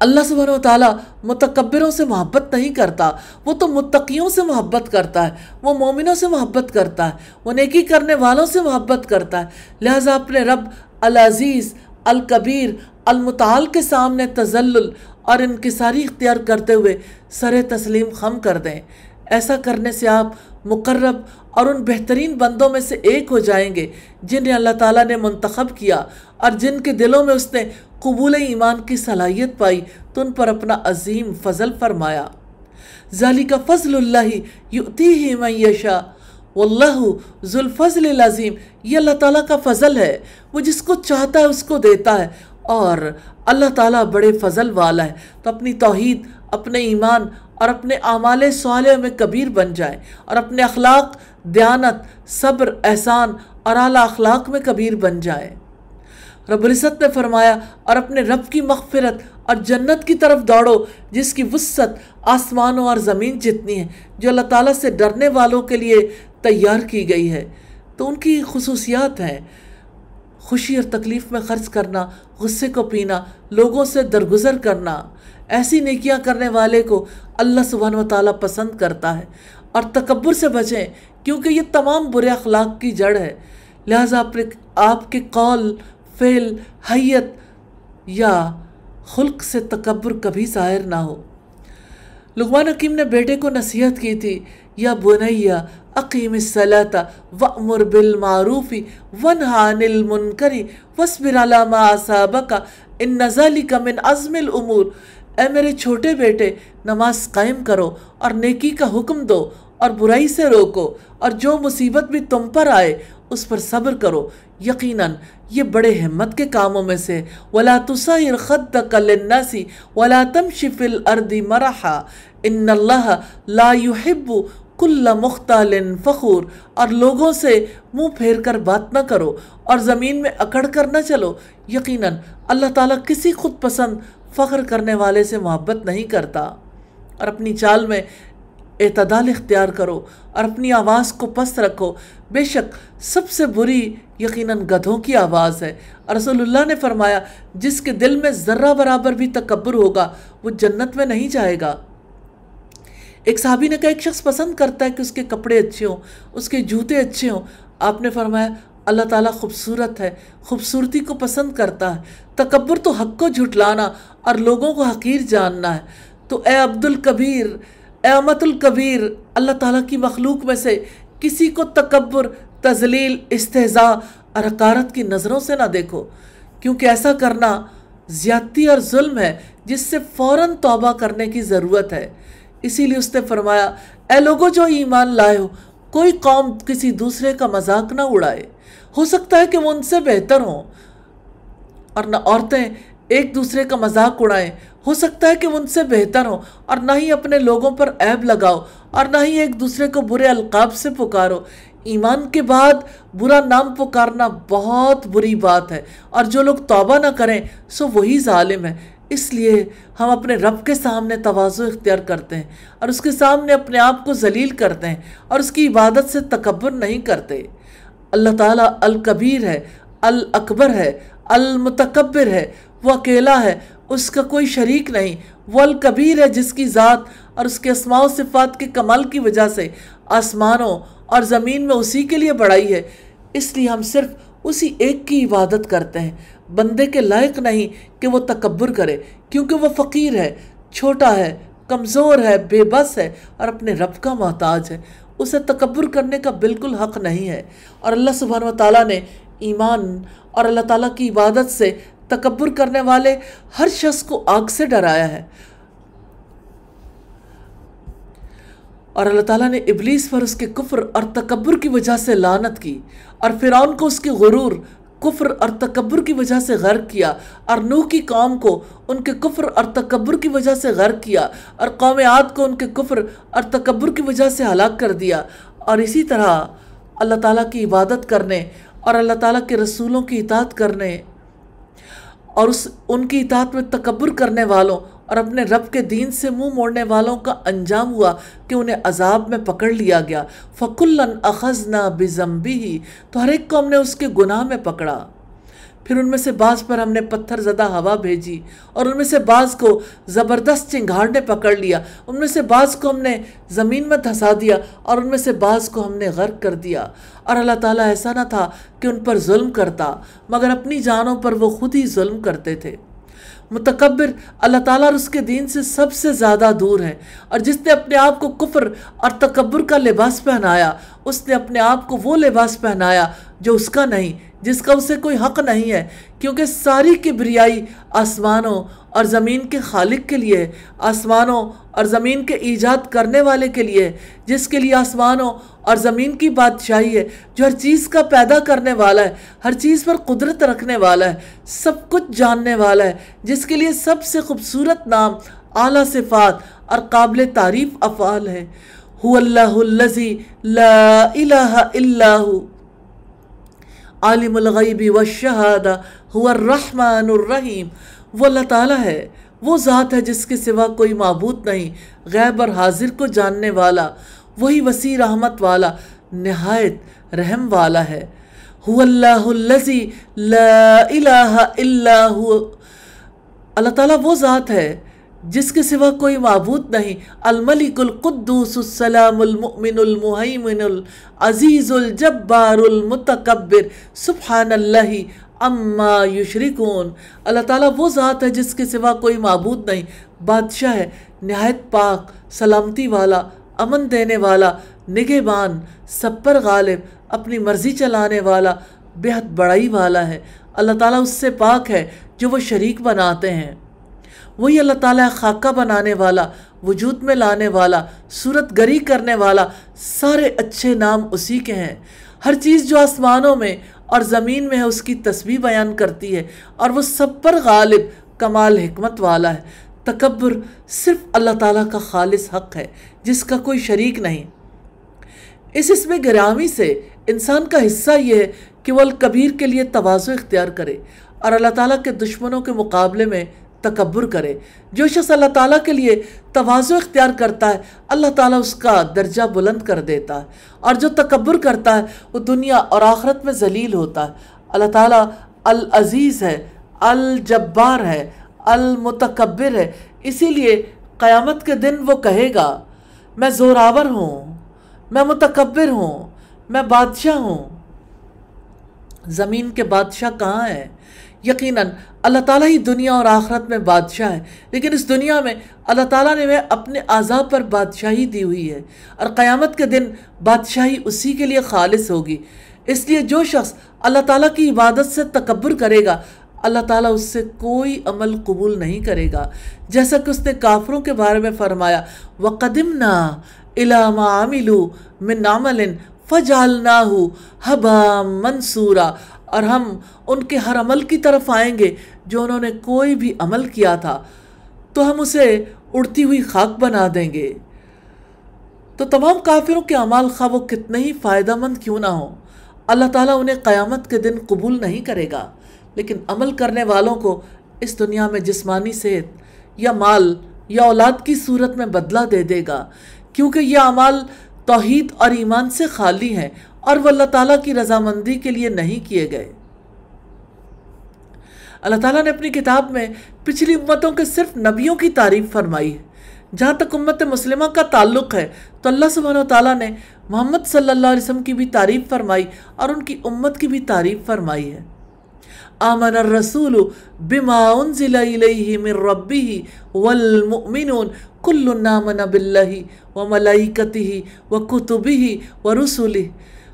S1: اللہ سبحانہ و تعالیٰ متکبروں سے محبت نہیں کرتا، وہ تو متقیوں سے محبت کرتا ہے، وہ مومنوں سے محبت کرتا ہے، وہ نیکی کرنے والوں سے محبت کرتا ہے۔ لہٰذا اپنے رب العزیز، الکبیر، المتعال کے سامنے تذلل اور انکساری اختیار کرتے ہوئے سر تسلیم خم کر دیں۔ ایسا کرنے سے آپ مقرب اور ان بہترین بندوں میں سے ایک ہو جائیں گے جنہیں اللہ تعالیٰ نے منتخب کیا اور جن کے دلوں میں اس نے قبول ایمان کی صلاحیت پائی تو ان پر اپنا عظیم فضل فرمایا۔ ذالک فضل اللہ یؤتیہ من یشاء واللہ ذو الفضل العظیم، یہ اللہ تعالیٰ کا فضل ہے، وہ جس کو چاہتا ہے اس کو دیتا ہے، اور اللہ تعالیٰ بڑے فضل والا ہے۔ تو اپنی توحید، اپنے ایمان اور اپنے اعمال صالحہ میں کبیر بن جائیں، اور اپنے اخلاق، دیانت، صبر، احسان اور اعلیٰ اخلاق میں کبیر بن جائیں۔ رب العزت نے فرمایا، اور اپنے رب کی مغفرت اور جنت کی طرف دوڑو جس کی وسعت آسمانوں اور زمین جتنی ہے، جو اللہ تعالیٰ سے ڈرنے والوں کے لیے تیار کی گئی ہے۔ تو ان کی خصوصیات ہیں خوشی اور تکلیف میں خرچ کرنا، غصے کو پینا، لوگوں سے درگزر کرنا۔ ایسی نیکیاں کرنے والے کو اللہ سبحانہ و تعالیٰ پسند کرتا ہے۔ اور تکبر سے بچیں کیونکہ یہ تمام برے اخلاق کی جڑ ہے۔ لہٰذا آپ کے قول، فعل، حیت یا خلق سے تکبر کبھی ظاہر نہ ہو۔ لقمان حکیم نے بیٹے کو نصیحت کی تھی، یا بنیا اقیم الصلاۃ وامر بالمعروف ونہ عن المنکر واصبر علی ما اصابک ان ذلک من عزم الامور۔ اے میرے چھوٹے بیٹے، نماز قائم کرو اور نیکی کا حکم دو اور برائی سے روکو، اور جو مصیبت بھی تم پر آئے اس پر صبر کرو، یقیناً یہ بڑے ہمت کے کاموں میں سے۔ وَلَا تُصَعِّرْ خَدَّكَ لِلنَّاسِ وَلَا تَمْشِ فِي الْأَرْضِ مَرَحًا إِنَّ اللَّهَ لَا يُحِبُّ كُلَّ مُخْتَالٍ فَخُورٍ۔ اور لوگوں سے منہ پھیر کر بات نہ کرو اور زمین میں اکڑ کر نہ چلو، یقیناً اللہ تعالیٰ کسی خود پسند فخر کرنے والے سے محبت نہیں کرتا۔ اور اپنی چال میں اعتدال اختیار کرو اور اپنی آواز کو پست رکھو، بے شک سب سے بری یقیناً گدھوں کی آواز ہے۔ اور رسول اللہ نے فرمایا، جس کے دل میں ذرہ برابر بھی تکبر ہوگا وہ جنت میں نہیں جائے گا۔ ایک صحابی نے کہا، ایک شخص پسند کرتا ہے کہ اس کے کپڑے اچھے ہوں، اس کے جوتے اچھے ہوں۔ آپ نے فرمایا، اللہ تعالیٰ خوبصورت ہے، خوبصورتی کو پسند کرتا ہے۔ تکبر تو حق کو جھٹلانا اور لوگوں کو حقیر جاننا ہے۔ تو اے عبد الکبیر، اے امت الکبیر، اللہ تعالیٰ کی مخلوق میں سے کسی کو تکبر، تذلیل، استہزاء اور حقارت کی نظروں سے نہ دیکھو، کیونکہ ایسا کرنا زیادتی اور ظلم ہے جس سے فوراً توبہ کرنے کی ضرورت ہے۔ اسی لیے اس نے فرمایا، اے لوگو جو ایمان لائے ہو، کوئی قوم کسی دوسرے کا مذاق نہ اڑائے۔ ہو سکتا ہے کہ وہ ان سے بہتر ہوں، اور نہ عورتیں ایک دوسرے کا مذاق اڑائیں۔ ہو سکتا ہے کہ وہ ان سے بہتر ہوں، اور نہ ہی اپنے لوگوں پر عیب لگاؤ، اور نہ ہی ایک دوسرے کو برے القاب سے پکارو۔ ایمان کے بعد برا نام پکارنا بہت بری بات ہے، اور جو لوگ توبہ نہ کریں سو وہی ظالم ہے۔ اس لیے ہم اپنے رب کے سامنے تواضع اختیار کرتے ہیں، اور اس کے سامنے اپنے آپ کو ذلیل کرتے ہیں، اور اس کی عبادت سے تکبر نہیں کرتے۔ اللہ تعالیٰ الکبیر ہے، الاکبر ہے، المتکبر ہے، وہ اکیلا ہے، اس کا کوئی شریک نہیں۔ وہ الکبیر ہے جس کی ذات اور اس کے اسماء و صفات کے کمال کی وجہ سے آسمانوں اور زمین میں اسی کے لیے بڑائی ہے۔ اس لیے ہم صرف اسی ایک کی عبادت کرتے ہیں۔ بندے کے لائق نہیں کہ وہ تکبر کرے، کیونکہ وہ فقیر ہے، چھوٹا ہے، کمزور ہے، بے بس ہے اور اپنے رب کا محتاج ہے۔ اسے تکبر کرنے کا بالکل حق نہیں ہے۔ اور اللہ سبحانہ و تعالیٰ نے ایمان اور اللہ تعالیٰ کی عبادت سے تکبر کرنے والے ہر شخص کو آگ سے ڈرایا ہے۔ اور اللہ تعالیٰ نے ابلیس پر اس کے کفر اور تکبر کی وجہ سے لعنت کی، اور فرعون کو اس کے غرور، کفر اور تکبر کی وجہ سے غرق کیا، اور نوح کی قوم کو ان کے کفر اور تکبر کی وجہ سے غرق کیا، اور قوم عاد کو ان کے کفر اور تکبر کی وجہ سے ہلاک کر دیا۔ اور اسی طرح اللہ تعالیٰ کی عبادت کرنے اور اللہ تعالیٰ کے رسولوں کی اطاعت کرنے اور ان کی اطاعت میں تکبر کرنے والوں اور اپنے رب کے دین سے منہ موڑنے والوں کا انجام ہوا کہ انہیں عذاب میں پکڑ لیا گیا۔ فَكُلًّا أَخَذْنَا بِذَنبِهِ، تو ہر ایک کو ہم نے اس کے گناہ میں پکڑا۔ پھر ان میں سے بعض پر ہم نے پتھر زدہ ہوا بھیجی، اور ان میں سے بعض کو زبردست چنگھاڑ نے پکڑ لیا، ان میں سے بعض کو ہم نے زمین میں دھسا دیا، اور ان میں سے بعض کو ہم نے غرق کر دیا۔ اور اللہ تعالیٰ ایسا نہ تھا کہ ان پر ظلم کرتا، مگر اپنی جانوں پر وہ خود ہی ظلم کرتے تھے۔ متکبر اللہ تعالیٰ اور اس کے دین سے سب سے زیادہ دور ہے، اور جس نے اپنے آپ کو کفر اور تکبر کا لباس پہنایا، اس نے اپنے آپ کو وہ لباس پہنایا جو اس کا نہیں، جس کا اسے کوئی حق نہیں ہے، کیونکہ ساری کبریائی آسمانوں اور زمین کے خالق کے لیے، آسمانوں اور زمین کے ایجاد کرنے والے کے لیے، جس کے لیے آسمانوں اور زمین کی بادشاہی ہے، جو ہر چیز کا پیدا کرنے والا ہے، ہر چیز پر قدرت رکھنے والا ہے، سب کچھ جاننے والا ہے، جس کے لیے سب سے خوبصورت نام، اعلیٰ صفات اور قابل تعریف افعال ہے۔ هو اللہ الذی لا الہ الا ہو عالم الغیب والشہادہ هو الرحمن الرحیم۔ وہ اللہ تعالیٰ ہے، وہ ذات ہے جس کے سوا کوئی معبود نہیں، غیب اور حاضر کو جاننے والا، وہی وسیع رحمت والا، نہایت رحم والا ہے۔ هو اللہ الذی لا الہ الا ہو، اللہ تعالیٰ وہ ذات ہے جس کے سوا کوئی معبود نہیں، الملک القدوس السلام المؤمن المہیمن العزیز الجبار المتکبر، سبحان اللہ اما یشرکون، اللہ تعالیٰ وہ ذات ہے جس کے سوا کوئی معبود نہیں، بادشاہ ہے، نہایت پاک، سلامتی والا، امن دینے والا، نگہبان، سب پر غالب، اپنی مرضی چلانے والا، بے حد بڑائی والا ہے۔ اللہ تعالیٰ اس سے پاک ہے جو وہ شریک بناتے ہیں۔ وہی اللہ تعالیٰ خاکہ بنانے والا، وجود میں لانے والا، صورت گری کرنے والا، سارے اچھے نام اسی کے ہیں۔ ہر چیز جو آسمانوں میں اور زمین میں ہے اس کی تسبیح بیان کرتی ہے، اور وہ سب پر غالب، کمال حکمت والا ہے۔ تکبر صرف اللہ تعالیٰ کا خالص حق ہے جس کا کوئی شریک نہیں۔ اس اسم گرامی سے انسان کا حصہ یہ ہے کہ وہ الکبیر کے لیے تواضع اختیار کرے اور اللہ تعالیٰ کے دشمنوں کے مقابلے میں تکبر کرے۔ جو شخص اللہ تعالیٰ کے لیے تواضع اختیار کرتا ہے اللہ تعالیٰ اس کا درجہ بلند کر دیتا ہے، اور جو تکبر کرتا ہے وہ دنیا اور آخرت میں ذلیل ہوتا ہے۔ اللہ تعالیٰ العزیز ہے، الجبار ہے، المتکبر ہے، اسی لیے قیامت کے دن وہ کہے گا میں زوراور ہوں، میں متکبر ہوں، میں بادشاہ ہوں۔ زمین کے بادشاہ کہاں ہیں؟ یقیناً اللہ تعالیٰ ہی دنیا اور آخرت میں بادشاہ ہے، لیکن اس دنیا میں اللہ تعالیٰ نے اپنے اعضاء پر بادشاہی دی ہوئی ہے، اور قیامت کے دن بادشاہی اسی کے لیے خالص ہوگی۔ اس لیے جو شخص اللہ تعالیٰ کی عبادت سے تکبر کرے گا اللہ تعالیٰ اس سے کوئی عمل قبول نہیں کرے گا، جیسا کہ اس نے کافروں کے بارے میں فرمایا وَقَدِمْنَا إِلَى مَا عَمِلُوا مِنْ عَمَلٍ فَجَعَلْنَاهُ هَبَاءً مَنْثُورًا، اور ہم ان کے ہر عمل کی طرف آئیں گے جو انہوں نے کوئی بھی عمل کیا تھا تو ہم اسے اڑتی ہوئی خاک بنا دیں گے۔ تو تمام کافروں کے اعمال خواہ وہ کتنے ہی فائدہ مند کیوں نہ ہوں، اللہ تعالیٰ انہیں قیامت کے دن قبول نہیں کرے گا، لیکن عمل کرنے والوں کو اس دنیا میں جسمانی صحت یا مال یا اولاد کی صورت میں بدلہ دے دے گا، کیونکہ یہ اعمال توحید اور ایمان سے خالی ہیں اور وہ اللہ تعالیٰ کی رضامندی کے لیے نہیں کیے گئے۔ اللہ تعالیٰ نے اپنی کتاب میں پچھلی امتوں کے صرف نبیوں کی تعریف فرمائی ہے۔ جہاں تک امت مسلمہ کا تعلق ہے تو اللہ سبحانہ وتعالیٰ نے محمد صلی اللہ علیہ وسلم کی بھی تعریف فرمائی اور ان کی امت کی بھی تعریف فرمائی ہے۔ آمن الرسول بما انزل الیہ من ربہ والمؤمنون کل آمن باللہ وملائکتہ وکتبہ ورسلہ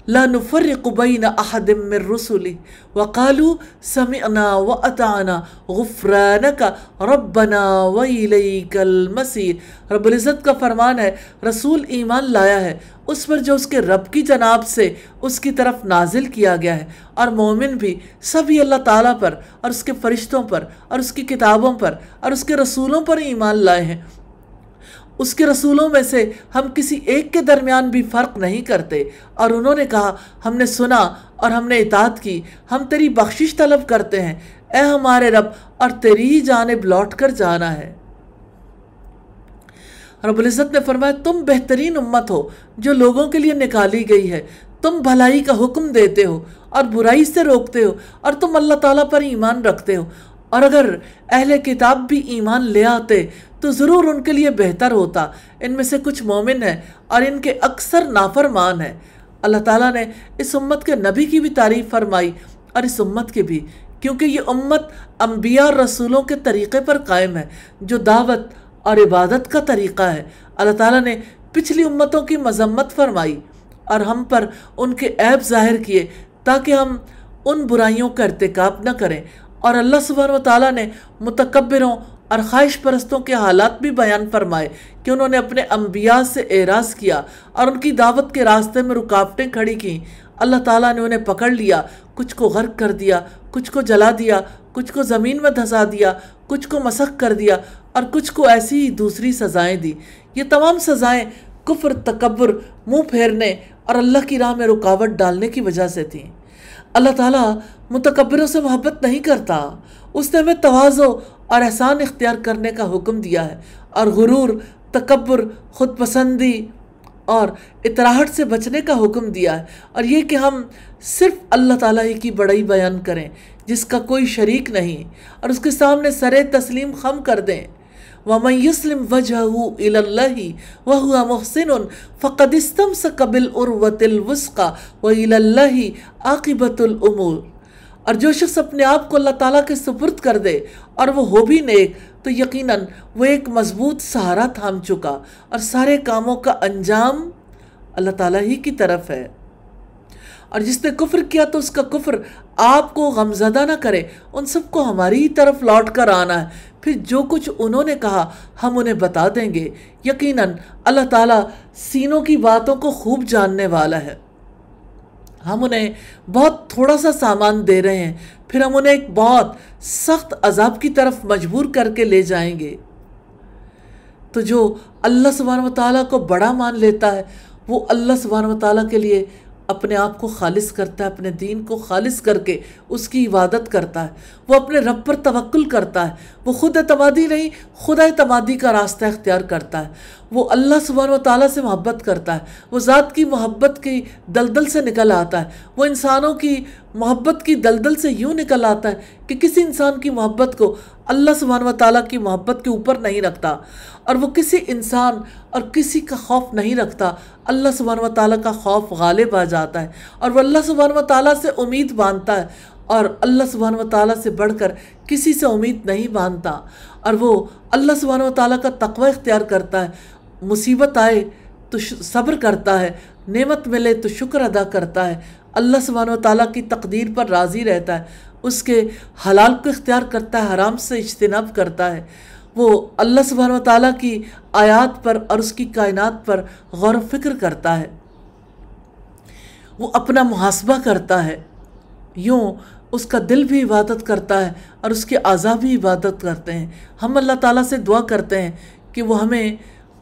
S1: لا نفرق بین احد من رسلہ وقالوا سمعنا واطعنا غفرانک ربنا والیک المصیر۔ رب العزت کا فرمان ہے رسول ایمان لایا ہے اس پر جو اس کے رب کی جناب سے اس کی طرف نازل کیا گیا ہے، اور مومن بھی سبھی اللہ تعالیٰ پر اور اس کے فرشتوں پر اور اس کی کتابوں پر اور اس کے رسولوں پر ایمان لائے ہیں۔ اس کے رسولوں میں سے ہم کسی ایک کے درمیان بھی فرق نہیں کرتے، اور انہوں نے کہا ہم نے سنا اور ہم نے اطاعت کی، ہم تیری بخشش طلب کرتے ہیں اے ہمارے رب، اور تیری ہی جانب لوٹ کر جانا ہے۔ رب العزت نے فرمایا تم بہترین امت ہو جو لوگوں کے لیے نکالی گئی ہے، تم بھلائی کا حکم دیتے ہو اور برائی سے روکتے ہو، اور تم اللہ تعالیٰ پر ایمان رکھتے ہو، اور اگر اہل کتاب بھی ایمان لے آتے تو ضرور ان کے لیے بہتر ہوتا، ان میں سے کچھ مومن ہیں اور ان کے اکثر نافرمان ہیں۔ اللہ تعالیٰ نے اس امت کے نبی کی بھی تعریف فرمائی اور اس امت کی بھی، کیونکہ یہ امت انبیاء اور رسولوں کے طریقے پر قائم ہے جو دعوت اور عبادت کا طریقہ ہے۔ اللہ تعالیٰ نے پچھلی امتوں کی مذمت فرمائی اور ہم پر ان کے عیب ظاہر کیے تاکہ ہم ان برائیوں کا ارتکاب نہ کریں، اور اللہ سبحانہ وتعالیٰ نے متکبروں اور خواہش پرستوں کے حالات بھی بیان فرمائے کہ انہوں نے اپنے انبیاء سے اعراض کیا اور ان کی دعوت کے راستے میں رکاوٹیں کھڑی کیں۔ اللہ تعالیٰ نے انہیں پکڑ لیا، کچھ کو غرق کر دیا، کچھ کو جلا دیا، کچھ کو زمین میں دھسا دیا، کچھ کو مسخ کر دیا، اور کچھ کو ایسی ہی دوسری سزائیں دی۔ یہ تمام سزائیں کفر، تکبر، منہ پھیرنے اور اللہ کی راہ میں رکاوٹ ڈالنے کی وجہ سے تھیں۔ اللہ تعالیٰ متکبروں سے محبت نہیں کرتا، اس نے ہمیں تواضع اور احسان اختیار کرنے کا حکم دیا ہے، اور غرور، تکبر، خود پسندی اور اطراحت سے بچنے کا حکم دیا ہے، اور یہ کہ ہم صرف اللہ تعالیٰ ہی کی بڑائی بیان کریں جس کا کوئی شریک نہیں، اور اس کے سامنے سر تسلیم خم کر دیں۔ وَمَن يُسْلِمْ وَجْهَهُ إِلَى اللَّهِ وَهُوَ مُحْسِنٌ فَقَدِ اسْتَمْسَكَ بِالْعُرْوَةِ الْوُثْقَىٰ وَإِلَى اللَّهِ عَاقِبَةُ الْأُمُورِ۔ اور جو شخص اپنے آپ کو اللہ تعالیٰ کے سپرد کر دے اور وہ ہو بھی نیک، تو یقیناً وہ ایک مضبوط سہارا تھام چکا اور سارے کاموں کا انجام اللہ تعالیٰ ہی کی طرف ہے۔ اور جس نے کفر کیا تو اس کا کفر آپ کو غمزدہ نہ کرے، ان سب کو ہماری ہی طرف لوٹ کر آنا ہے، پھر جو کچھ انہوں نے کہا ہم انہیں بتا دیں گے۔ یقیناً اللہ تعالیٰ سینوں کی باتوں کو خوب جاننے والا ہے۔ ہم انہیں بہت تھوڑا سا سامان دے رہے ہیں، پھر ہم انہیں ایک بہت سخت عذاب کی طرف مجبور کر کے لے جائیں گے۔ تو جو اللہ سبحانہ وتعالیٰ کو بڑا مان لیتا ہے، وہ اللہ سبحانہ وتعالیٰ کے لیے اپنے آپ کو خالص کرتا ہے، اپنے دین کو خالص کر کے اس کی عبادت کرتا ہے، وہ اپنے رب پر توکل کرتا ہے، وہ خود اعتمادی نہیں خدا اعتمادی کا راستہ اختیار کرتا ہے، وہ اللہ سبحانہ وتعالیٰ سے محبت کرتا ہے، وہ ذات کی محبت کی دلدل سے نکل آتا ہے، وہ انسانوں کی محبت کی دلدل سے یوں نکل آتا ہے کہ کسی انسان کی محبت کو اللہ سبحانہ وتعالیٰ کی محبت کے اوپر نہیں رکھتا، اور وہ کسی انسان اور کسی کا خوف نہیں رکھتا، اللہ سبحانہ وتعالیٰ کا خوف غالب آ جاتا ہے، اور وہ اللہ سبحانہ وتعالیٰ سے امید باندھتا ہے، اور اللہ سبحانہ وتعالیٰ سے بڑھ کر کسی سے امید نہیں باندھتا، اور وہ اللہ سبحانہ وتعالیٰ کا تقوی اختیار کرتا ہے، مصیبت آئے تو صبر کرتا ہے، نعمت ملے تو شکر ادا کرتا ہے، اللہ سبحانہ وتعالیٰ کی تقدیر پر راضی رہتا ہے، اس کے حلال کو اختیار کرتا ہے، حرام سے اجتناب کرتا ہے، وہ اللہ سبحانہ وتعالیٰ کی آیات پر اور اس کی کائنات پر غور و فکر کرتا ہے، وہ اپنا محاسبہ کرتا ہے، یوں اس کا دل بھی عبادت کرتا ہے اور اس کے اعضاء بھی عبادت کرتے ہیں۔ ہم اللہ تعالیٰ سے دعا کرتے ہیں کہ وہ ہمیں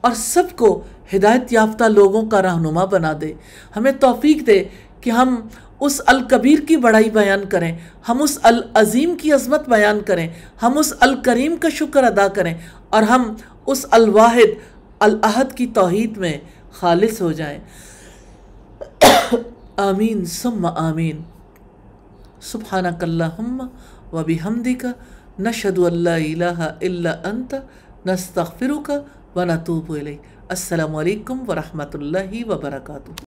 S1: اور سب کو ہدایت یافتہ لوگوں کا رہنما بنا دے، ہمیں توفیق دے کہ ہم اس الکبیر کی بڑائی بیان کریں، ہم اس العظیم کی عظمت بیان کریں، ہم اس الکریم کا شکر ادا کریں، اور ہم اس الواحد الاحد کی توحید میں خالص ہو جائیں۔ آمین ثم آمین۔ سبحانک اللہم و بحمدک نشہد ان لا الہ الا انت نستغفرک و نتوب الیک۔ السلام علیکم ورحمۃ اللہ وبرکاتہ۔